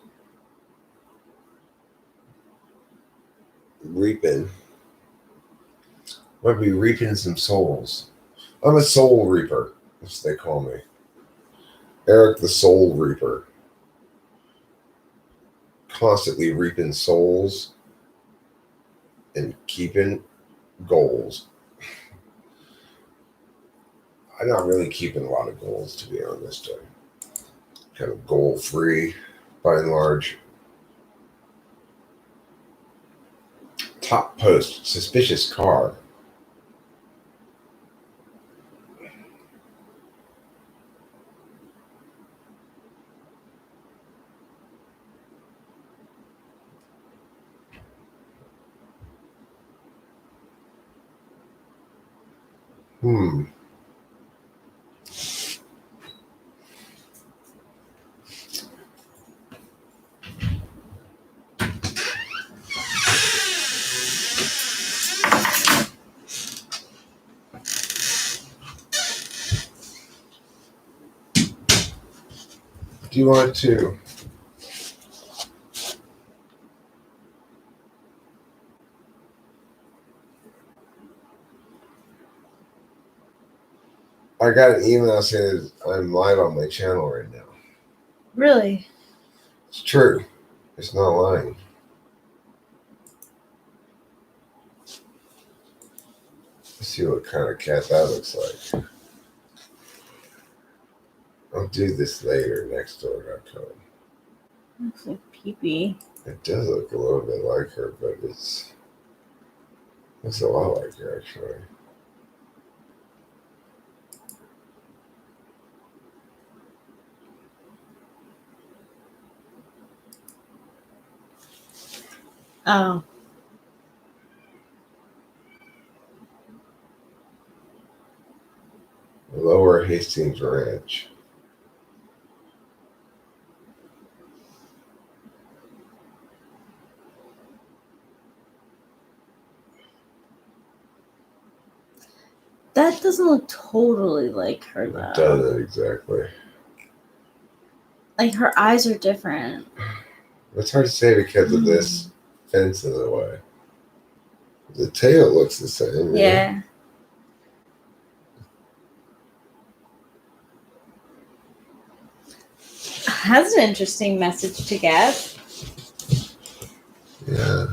reaping. Might be reaping some souls. I'm a soul reaper, as they call me. Eric the Soul Reaper. Constantly reaping souls and keeping goals. I'm not really keeping a lot of goals, to be honest. I'm kind of goal free by and large. Top post, suspicious car. Do you want to? I got an email saying I'm live on my channel right now. Really? It's true. It's not lying. Let's see what kind of cat that looks like. I'll do this later, nextdoor.com. Looks like pee-pee. It does look a little bit like her, but looks a lot like her, actually. Oh. Lower Hastings Ranch. That doesn't look totally like her, It though. doesn't exactly. Like, her eyes are different. It's hard to say because of this fence in the way. The tail looks the same. Yeah. That's an interesting message to get. Yeah.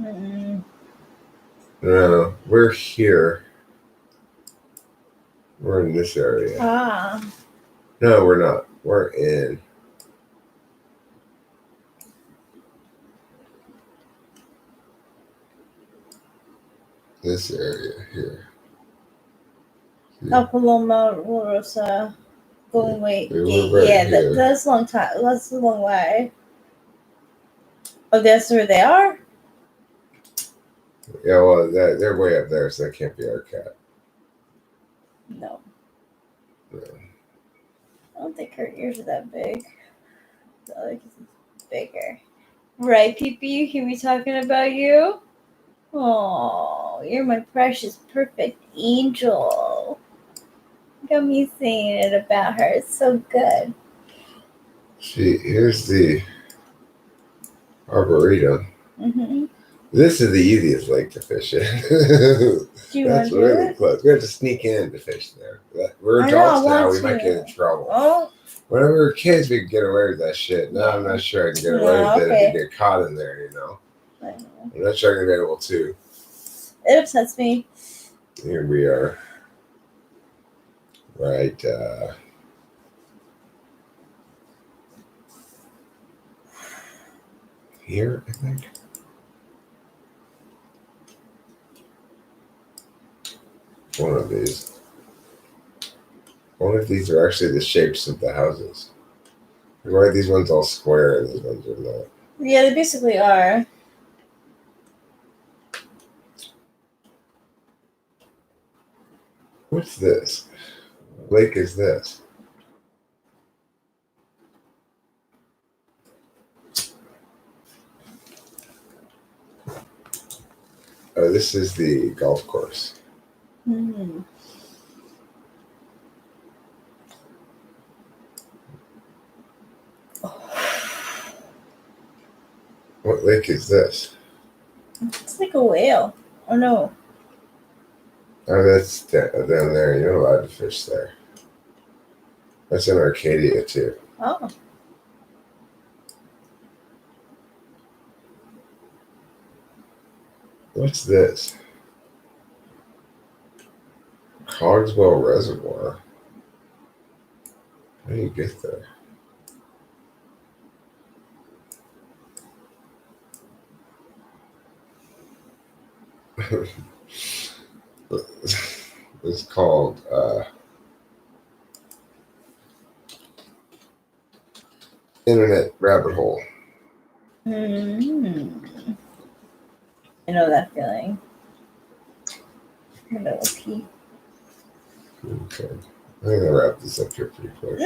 Mm-mm. No, we're here. We're in this area. Ah. No, we're not. We're in. This area here. Up along Mount Rosa. Golden Gate. We're right Yeah, here. that's a long time. That's a long way. Oh, that's where they are? Yeah, well, they're way up there, so that can't be our cat. No. No. I don't think her ears are that big. The other kiss is bigger. Right, Pee-Pee? You hear me talking about you? Oh, you're my precious, perfect angel. Got me saying it about her. It's so good. Here's the Arboretum. Mm-hmm. This is the easiest lake to fish in. Do you want That's to do really it? close. We have to sneak in to fish there. We're I know, I adults now. want We might to. get in trouble. Oh, When we were kids, we could get away with that shit. Now I'm not sure I can get away No, with it okay. if you get caught in there, you know. I know. I'm not sure I'm going to be able to. It upsets me. Here we are. Right. Here, I think. One of these. I wonder if these are actually the shapes of the houses. Why are these ones all square and these ones are not? Yeah, they basically are. What's this? What lake is this? Oh, this is the golf course. Mm-hmm. What lake is this? It's like a whale. Oh no. Oh, that's down there. You're not allowed to fish there. That's in Arcadia, too. Oh. What's this? Cogswell Reservoir. How do you get there? It's called Internet Rabbit Hole. Mm-hmm. I know that feeling. I'm gonna pee. Okay. I'm going to wrap this up here pretty quick.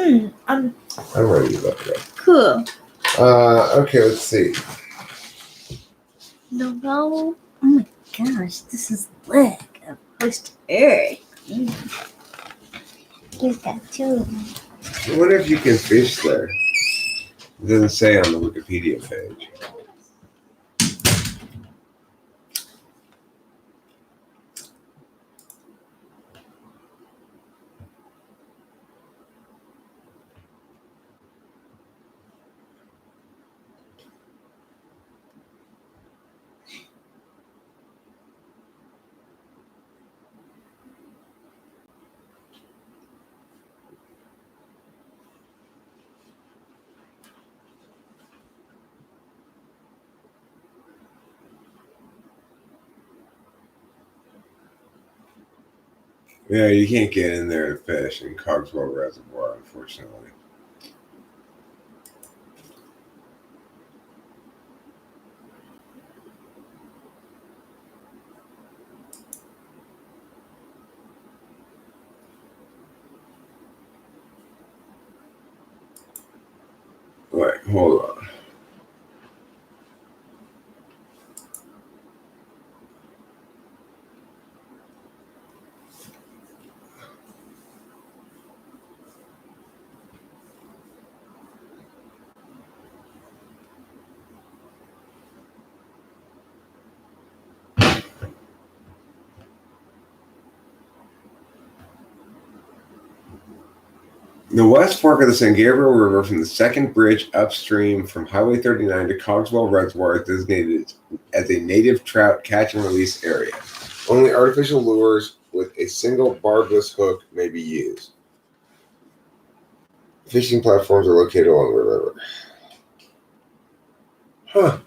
I'm I'm ready to let it cool. go. Okay, let's see. No, no. Oh my gosh, this is leg of Host Eric. Here's that too. I wonder if you can fish there. It doesn't say on the Wikipedia page. Yeah, you can't get in there and fish in Cogswell Reservoir, unfortunately. Wait, hold on. The West Fork of the San Gabriel River from the second bridge upstream from Highway 39 to Cogswell Reservoir is designated as a native trout catch and release area. Only artificial lures with a single barbless hook may be used. Fishing platforms are located along the river. Huh.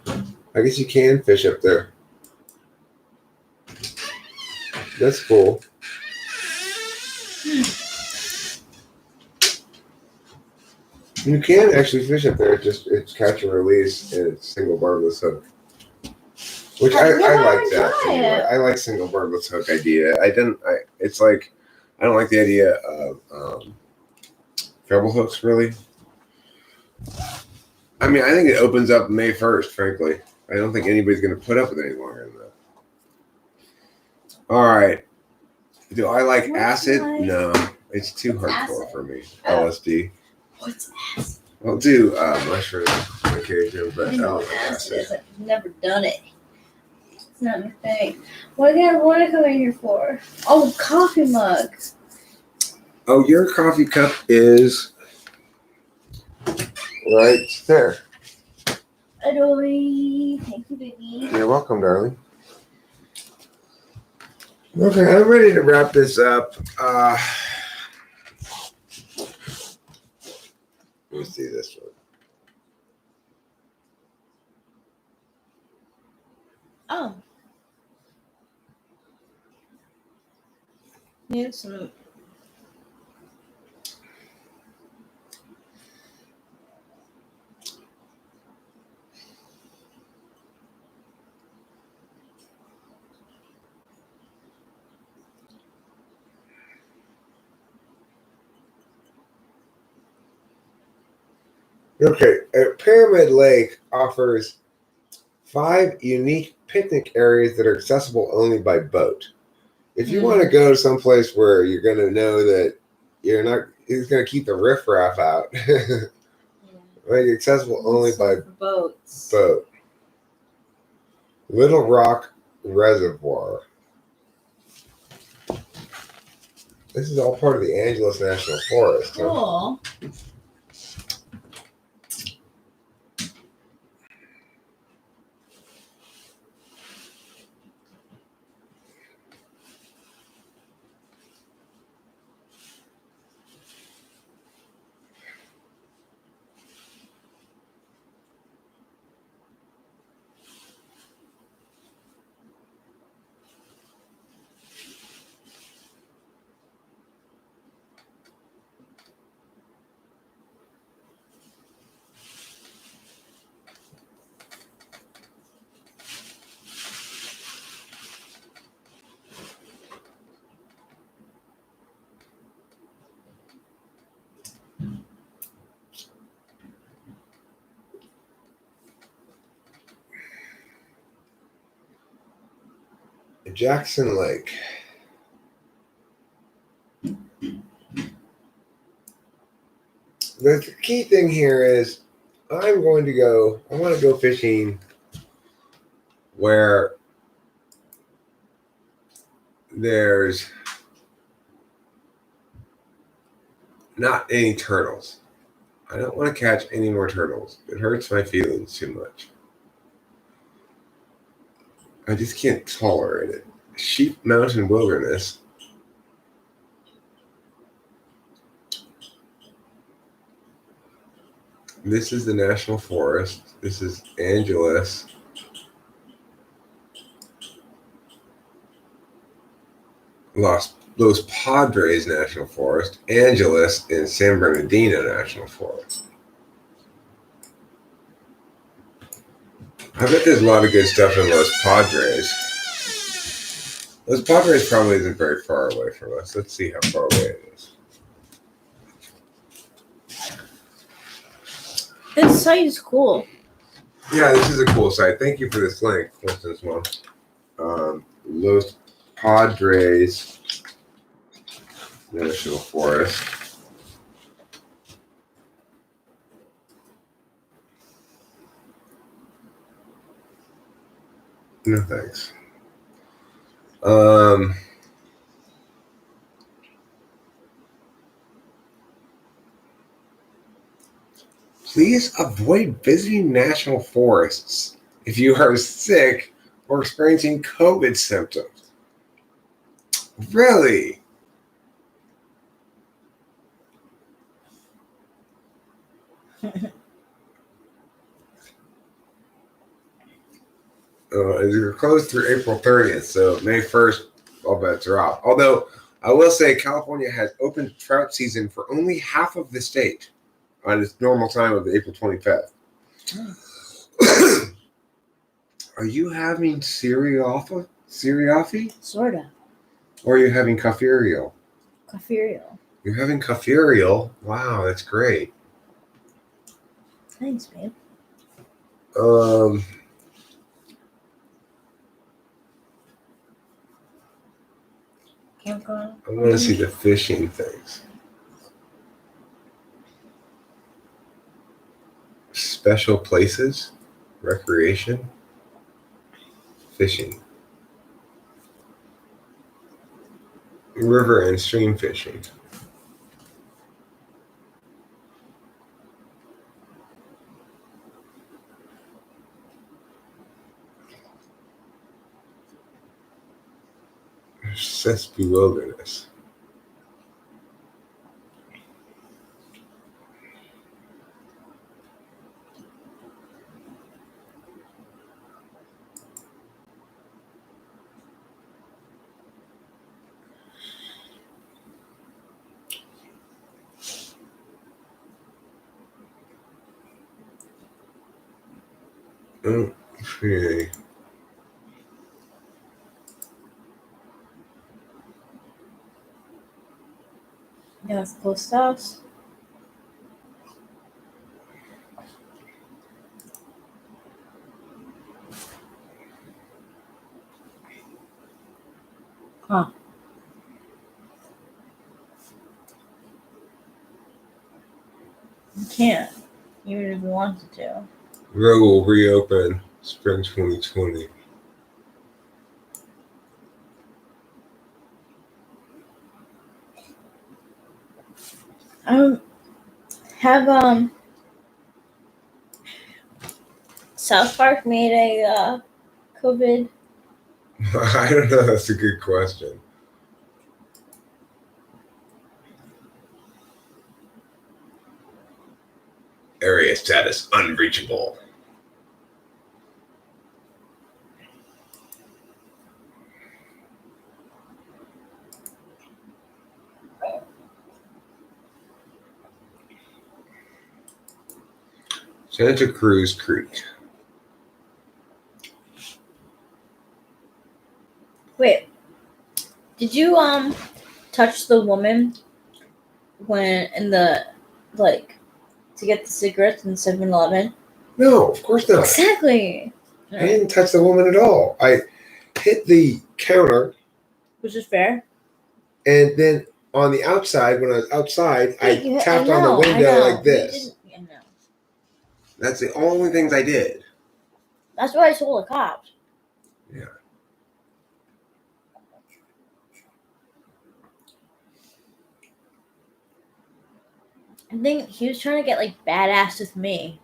I guess you can fish up there. That's cool. You can actually fish up there. It's catch and release and it's single barbless hook. Which I like that. Anyway. I like single barbless hook idea. I don't like the idea of treble hooks really. I mean, I think it opens up May 1st, frankly. I don't think anybody's going to put up with it any longer than that. All right. Do I like acid? No. It's too hardcore for me. LSD. What's acid? I'll do mushrooms on occasion, but I don't like acid. I've never done it. It's not my thing. What do you want to come in here for? Oh, coffee mug. Oh, your coffee cup is right there. Adoy. Thank you, baby. You're welcome, darling. Okay, I'm ready to wrap this up. Let me see this one. Oh. Need some. Okay, Pyramid Lake offers 5 unique picnic areas that are accessible only by boat. If you want to go to some place where you're going to know that he's going to keep the riffraff out, right? Accessible only by boat. Little Rock Reservoir. This is all part of the Angeles National Forest. Cool. Huh? Jackson Lake. The key thing here is I want to go fishing where there's not any turtles. I don't want to catch any more turtles. It hurts my feelings too much. I just can't tolerate it. Sheep Mountain Wilderness. This is the National Forest. This is Angeles. Los Padres National Forest. Angeles and San Bernardino National Forest. I bet there's a lot of good stuff in Los Padres. Los Padres probably isn't very far away from us. Let's see how far away it is. This site is cool. Yeah, this is a cool site. Thank you for this link, Winston's mom. Los Padres National Forest. No thanks. Please avoid visiting national forests if you are sick or experiencing COVID symptoms. Really? You're closed through April 30th, so May 1st, all bets are off. Although, I will say California has open trout season for only half of the state on its normal time of April 25th. Are you having Siriafi? Sort of. Or are you having Cafurial? Cafurial. You're having Cafurial? Wow, that's great. Thanks, babe. Campground. I want to see the fishing things. Special places, recreation, fishing, river and stream fishing. Sespe Wilderness. Okay. Yeah, that's cool stuff. Huh. You can't, even if you wanted to. Road will reopen spring 2020. Have South Park made a COVID? I don't know. That's a good question. Area status unreachable. Santa Cruz Creek. Wait, did you touch the woman when in the to get the cigarettes in 7-Eleven? No, of course not. Exactly. I didn't touch the woman at all. I hit the counter, Which is fair. and then on the outside, when I was outside, I Wait, tapped I on the know, window I know. like this. I know. That's the only things I did. That's what I told the cops. Yeah. I think he was trying to get badass with me.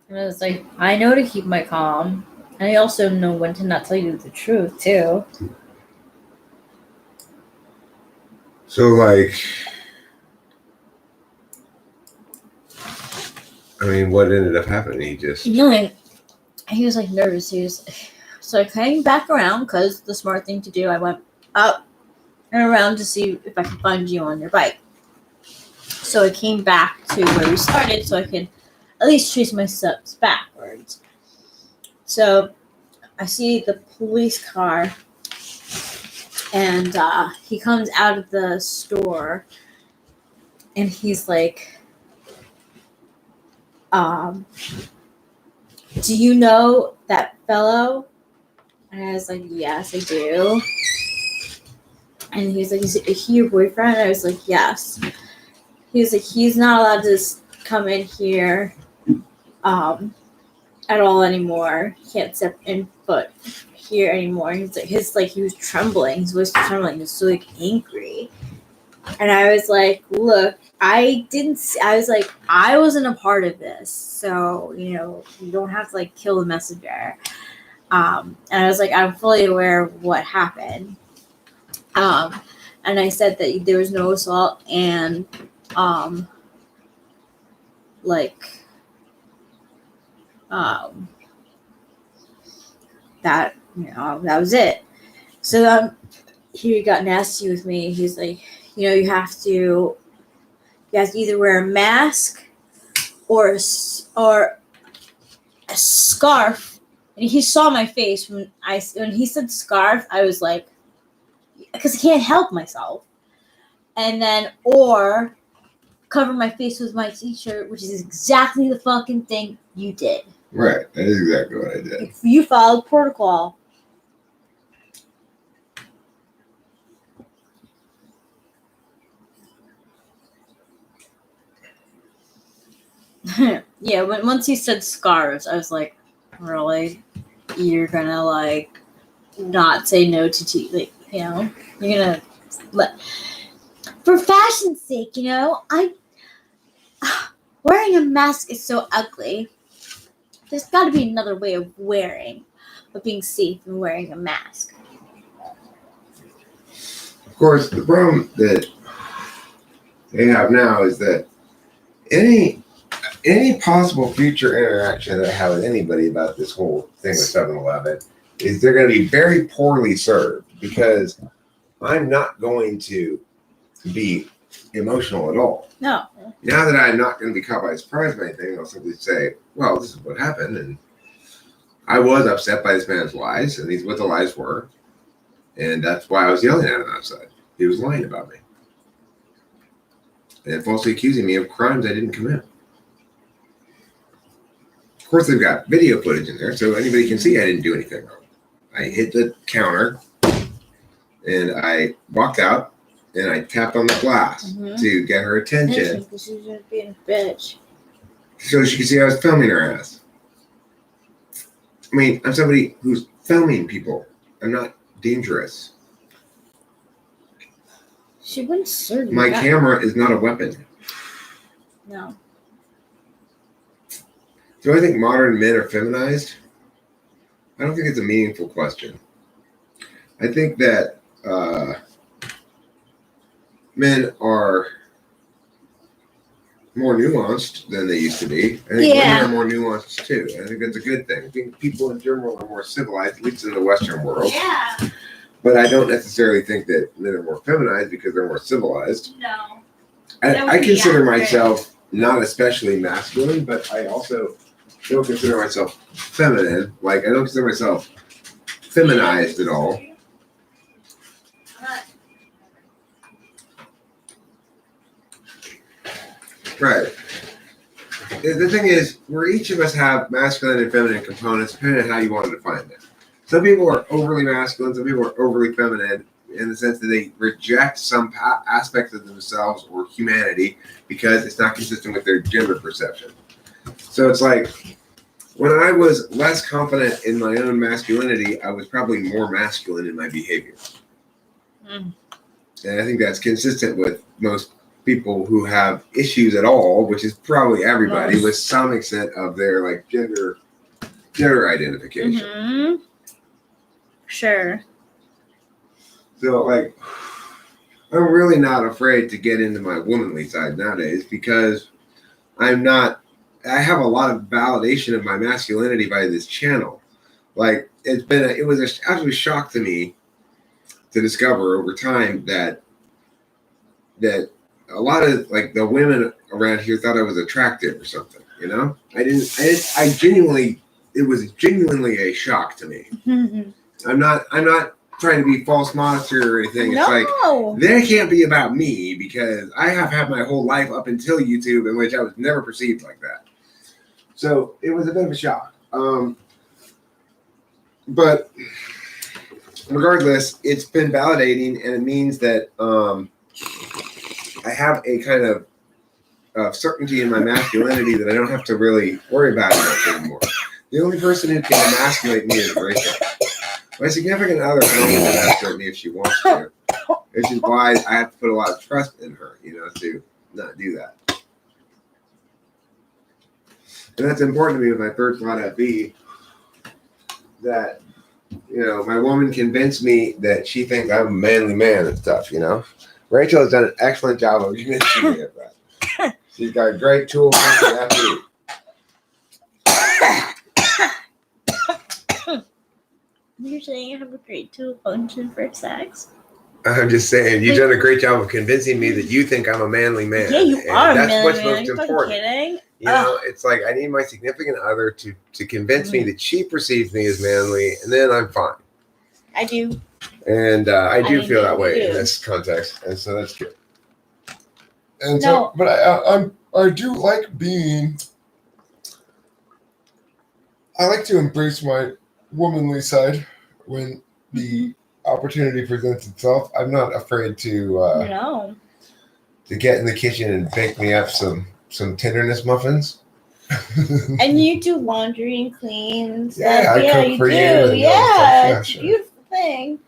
And I was like, I know to keep my calm. And I also know when to not tell you the truth too. So what ended up happening? He just Nothing. He was nervous. So I came back around because the smart thing to do. I went up and around to see if I could find you on your bike. So I came back to where we started so I could at least trace my steps backwards. So I see the police car, and he comes out of the store, and he's like, do you know that fellow? And I was like, yes, I do. And he was like, is he your boyfriend? And I was like, yes. He was like, he's not allowed to come in here at all anymore. He can't step in foot here anymore. He's like, he was trembling. His voice was trembling. He was so angry. And I was like, look, I was like, I wasn't a part of this. So, you don't have to like kill the messenger. And I was like, I'm fully aware of what happened. And I said that there was no assault and, that, that was it. So he got nasty with me. He's like, you have to either wear a mask or a scarf. And he saw my face when he said scarf. I was like, because I can't help myself. And then, or cover my face with my t-shirt, which is exactly the fucking thing you did. Right. That is exactly what I did. You followed protocol. Yeah, once he said scarves, I was like, really? You're gonna like not say no to like, you're gonna let for fashion's sake, wearing a mask is so ugly. There's got to be another way of being safe and wearing a mask. Of course, the problem that they have now is that any possible future interaction that I have with anybody about this whole thing with 7-Eleven is they're going to be very poorly served, because I'm not going to be emotional at all. No. Now that I'm not going to be caught by surprise by anything, I'll simply say, well, this is what happened, and I was upset by this man's lies, and these what the lies were, and that's why I was yelling at him outside. He was lying about me and falsely accusing me of crimes I didn't commit. Of course, they've got video footage in there, so anybody can see I didn't do anything wrong. I hit the counter, and I walked out, and I tapped on the glass to get her attention. Because she's just being a bitch. So she could see I was filming her ass. I mean, I'm somebody who's filming people. I'm not dangerous. She wouldn't serve you. My camera is not a weapon. No. Do I think modern men are feminized? I don't think it's a meaningful question. I think that men are more nuanced than they used to be. I think women are more nuanced too. I think that's a good thing. I think people in general are more civilized, at least in the Western world. Yeah. But I don't necessarily think that men are more feminized because they're more civilized. No. I consider myself not especially masculine, but I also don't consider myself feminine. Like, I don't consider myself feminized at all. Right. The thing is, where each of us have masculine and feminine components, depending on how you want to define it. Some people are overly masculine, some people are overly feminine, in the sense that they reject some aspects of themselves or humanity because it's not consistent with their gender perception. So it's like, when I was less confident in my own masculinity, I was probably more masculine in my behavior. And I think that's consistent with most people who have issues at all, which is probably everybody, with some extent of their like gender identification. Mm-hmm. Sure. So like, I'm really not afraid to get into my womanly side nowadays, because I have a lot of validation of my masculinity by this channel. Like, it was an absolute shock to me to discover over time that a lot of like the women around here thought I was attractive or something, it was genuinely a shock to me. Mm-hmm. I'm not trying to be false modesty or anything. No. It's like, that can't be about me, because I have had my whole life up until YouTube in which I was never perceived like that. So it was a bit of a shock. But regardless, it's been validating, and it means that I have a kind of certainty in my masculinity that I don't have to really worry about it much anymore. The only person who can emasculate me is Rachel. My significant other can only emasculate me if she wants to. which is why I have to put a lot of trust in her, to not do that. And that's important to me with my first lot at B, that, my woman convinced me that she thinks I'm a manly man and stuff, Rachel has done an excellent job of convincing me of that. She's got a great tool for at B. You're saying I have a great tool function for sex? I'm just saying, you've done a great job of convincing me that you think I'm a manly man. Yeah, you and are a that's manly what's man. most Are you fucking important. kidding? It's like I need my significant other to convince me that she perceives me as manly, and then I'm fine. I do. And I do I feel that way do. in this context, and so that's good. And No. so, but I do like being. I like to embrace my womanly side when the opportunity presents itself. I'm not afraid to No. to get in the kitchen and bake me up some tenderness muffins. And you do laundry and clean and stuff. Yeah, I cook you for do. you and all that Yeah, stuff. Yeah, it's sure. a beautiful thing.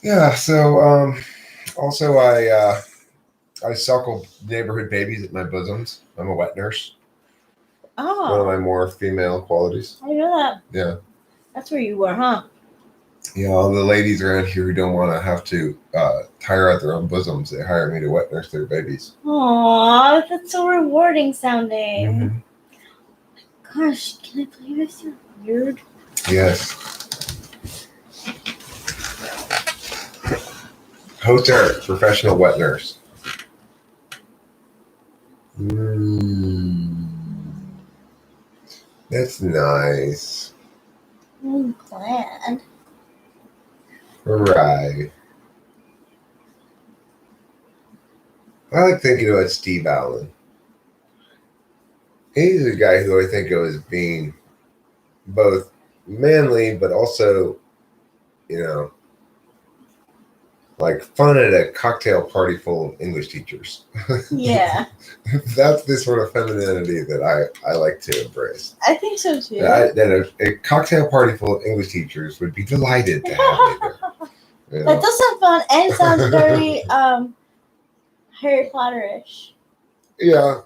Yeah. So also I suckle neighborhood babies at my bosoms. I'm a wet nurse. One of Oh, my more female qualities. I know that. Yeah. That's where you were, huh? Yeah, all the ladies around here who don't want to have to tire out their own bosoms, they hire me to wet nurse their babies. Aw, that's so rewarding sounding. Mhm. Gosh, can I play with your weird? Yes. Hoster, professional wet nurse. That's nice. I'm glad. Right. I like thinking about Steve Allen. He's a guy who I think of as being both manly, but also, like fun at a cocktail party full of English teachers. Yeah, That's the sort of femininity that I like to embrace. I think so too. That a cocktail party full of English teachers would be delighted to have me there. That does sound fun and sounds very Harry Potter-ish. Yeah,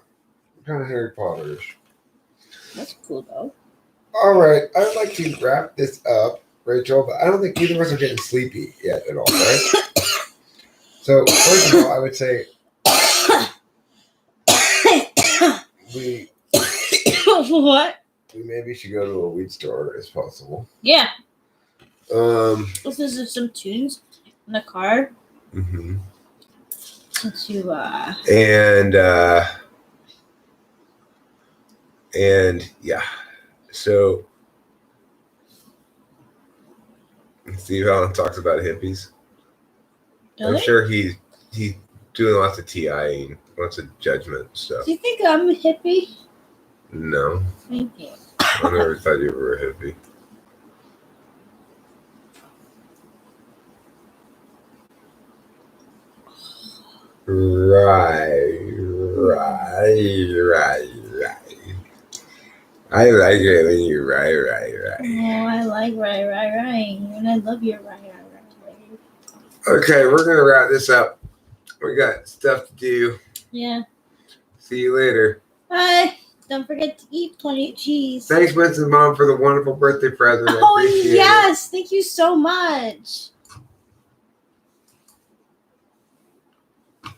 kind of Harry Potter-ish. That's cool though. All right, I'd like to wrap this up, Rachel, but I don't think either of us are getting sleepy yet at all, right? So, first of all, I would say What? we maybe should go to a weed store as possible. Yeah. Um, Listen to some tunes in the car. mhm. Since you And yeah, so Steve Allen talks about hippies. I'm really? sure he's doing lots of TIing, lots of judgment stuff. Do you think I'm a hippie? No, Thank you. I never thought you were a hippie. Right. I like it when you right. Oh, I like right. And I love your right. Okay, we're gonna wrap this up. We got stuff to do. Yeah. See you later. Bye. Don't forget to eat plenty of cheese. Thanks, Winston's mom, for the wonderful birthday present. I Oh, appreciate it. yes. Thank you so much.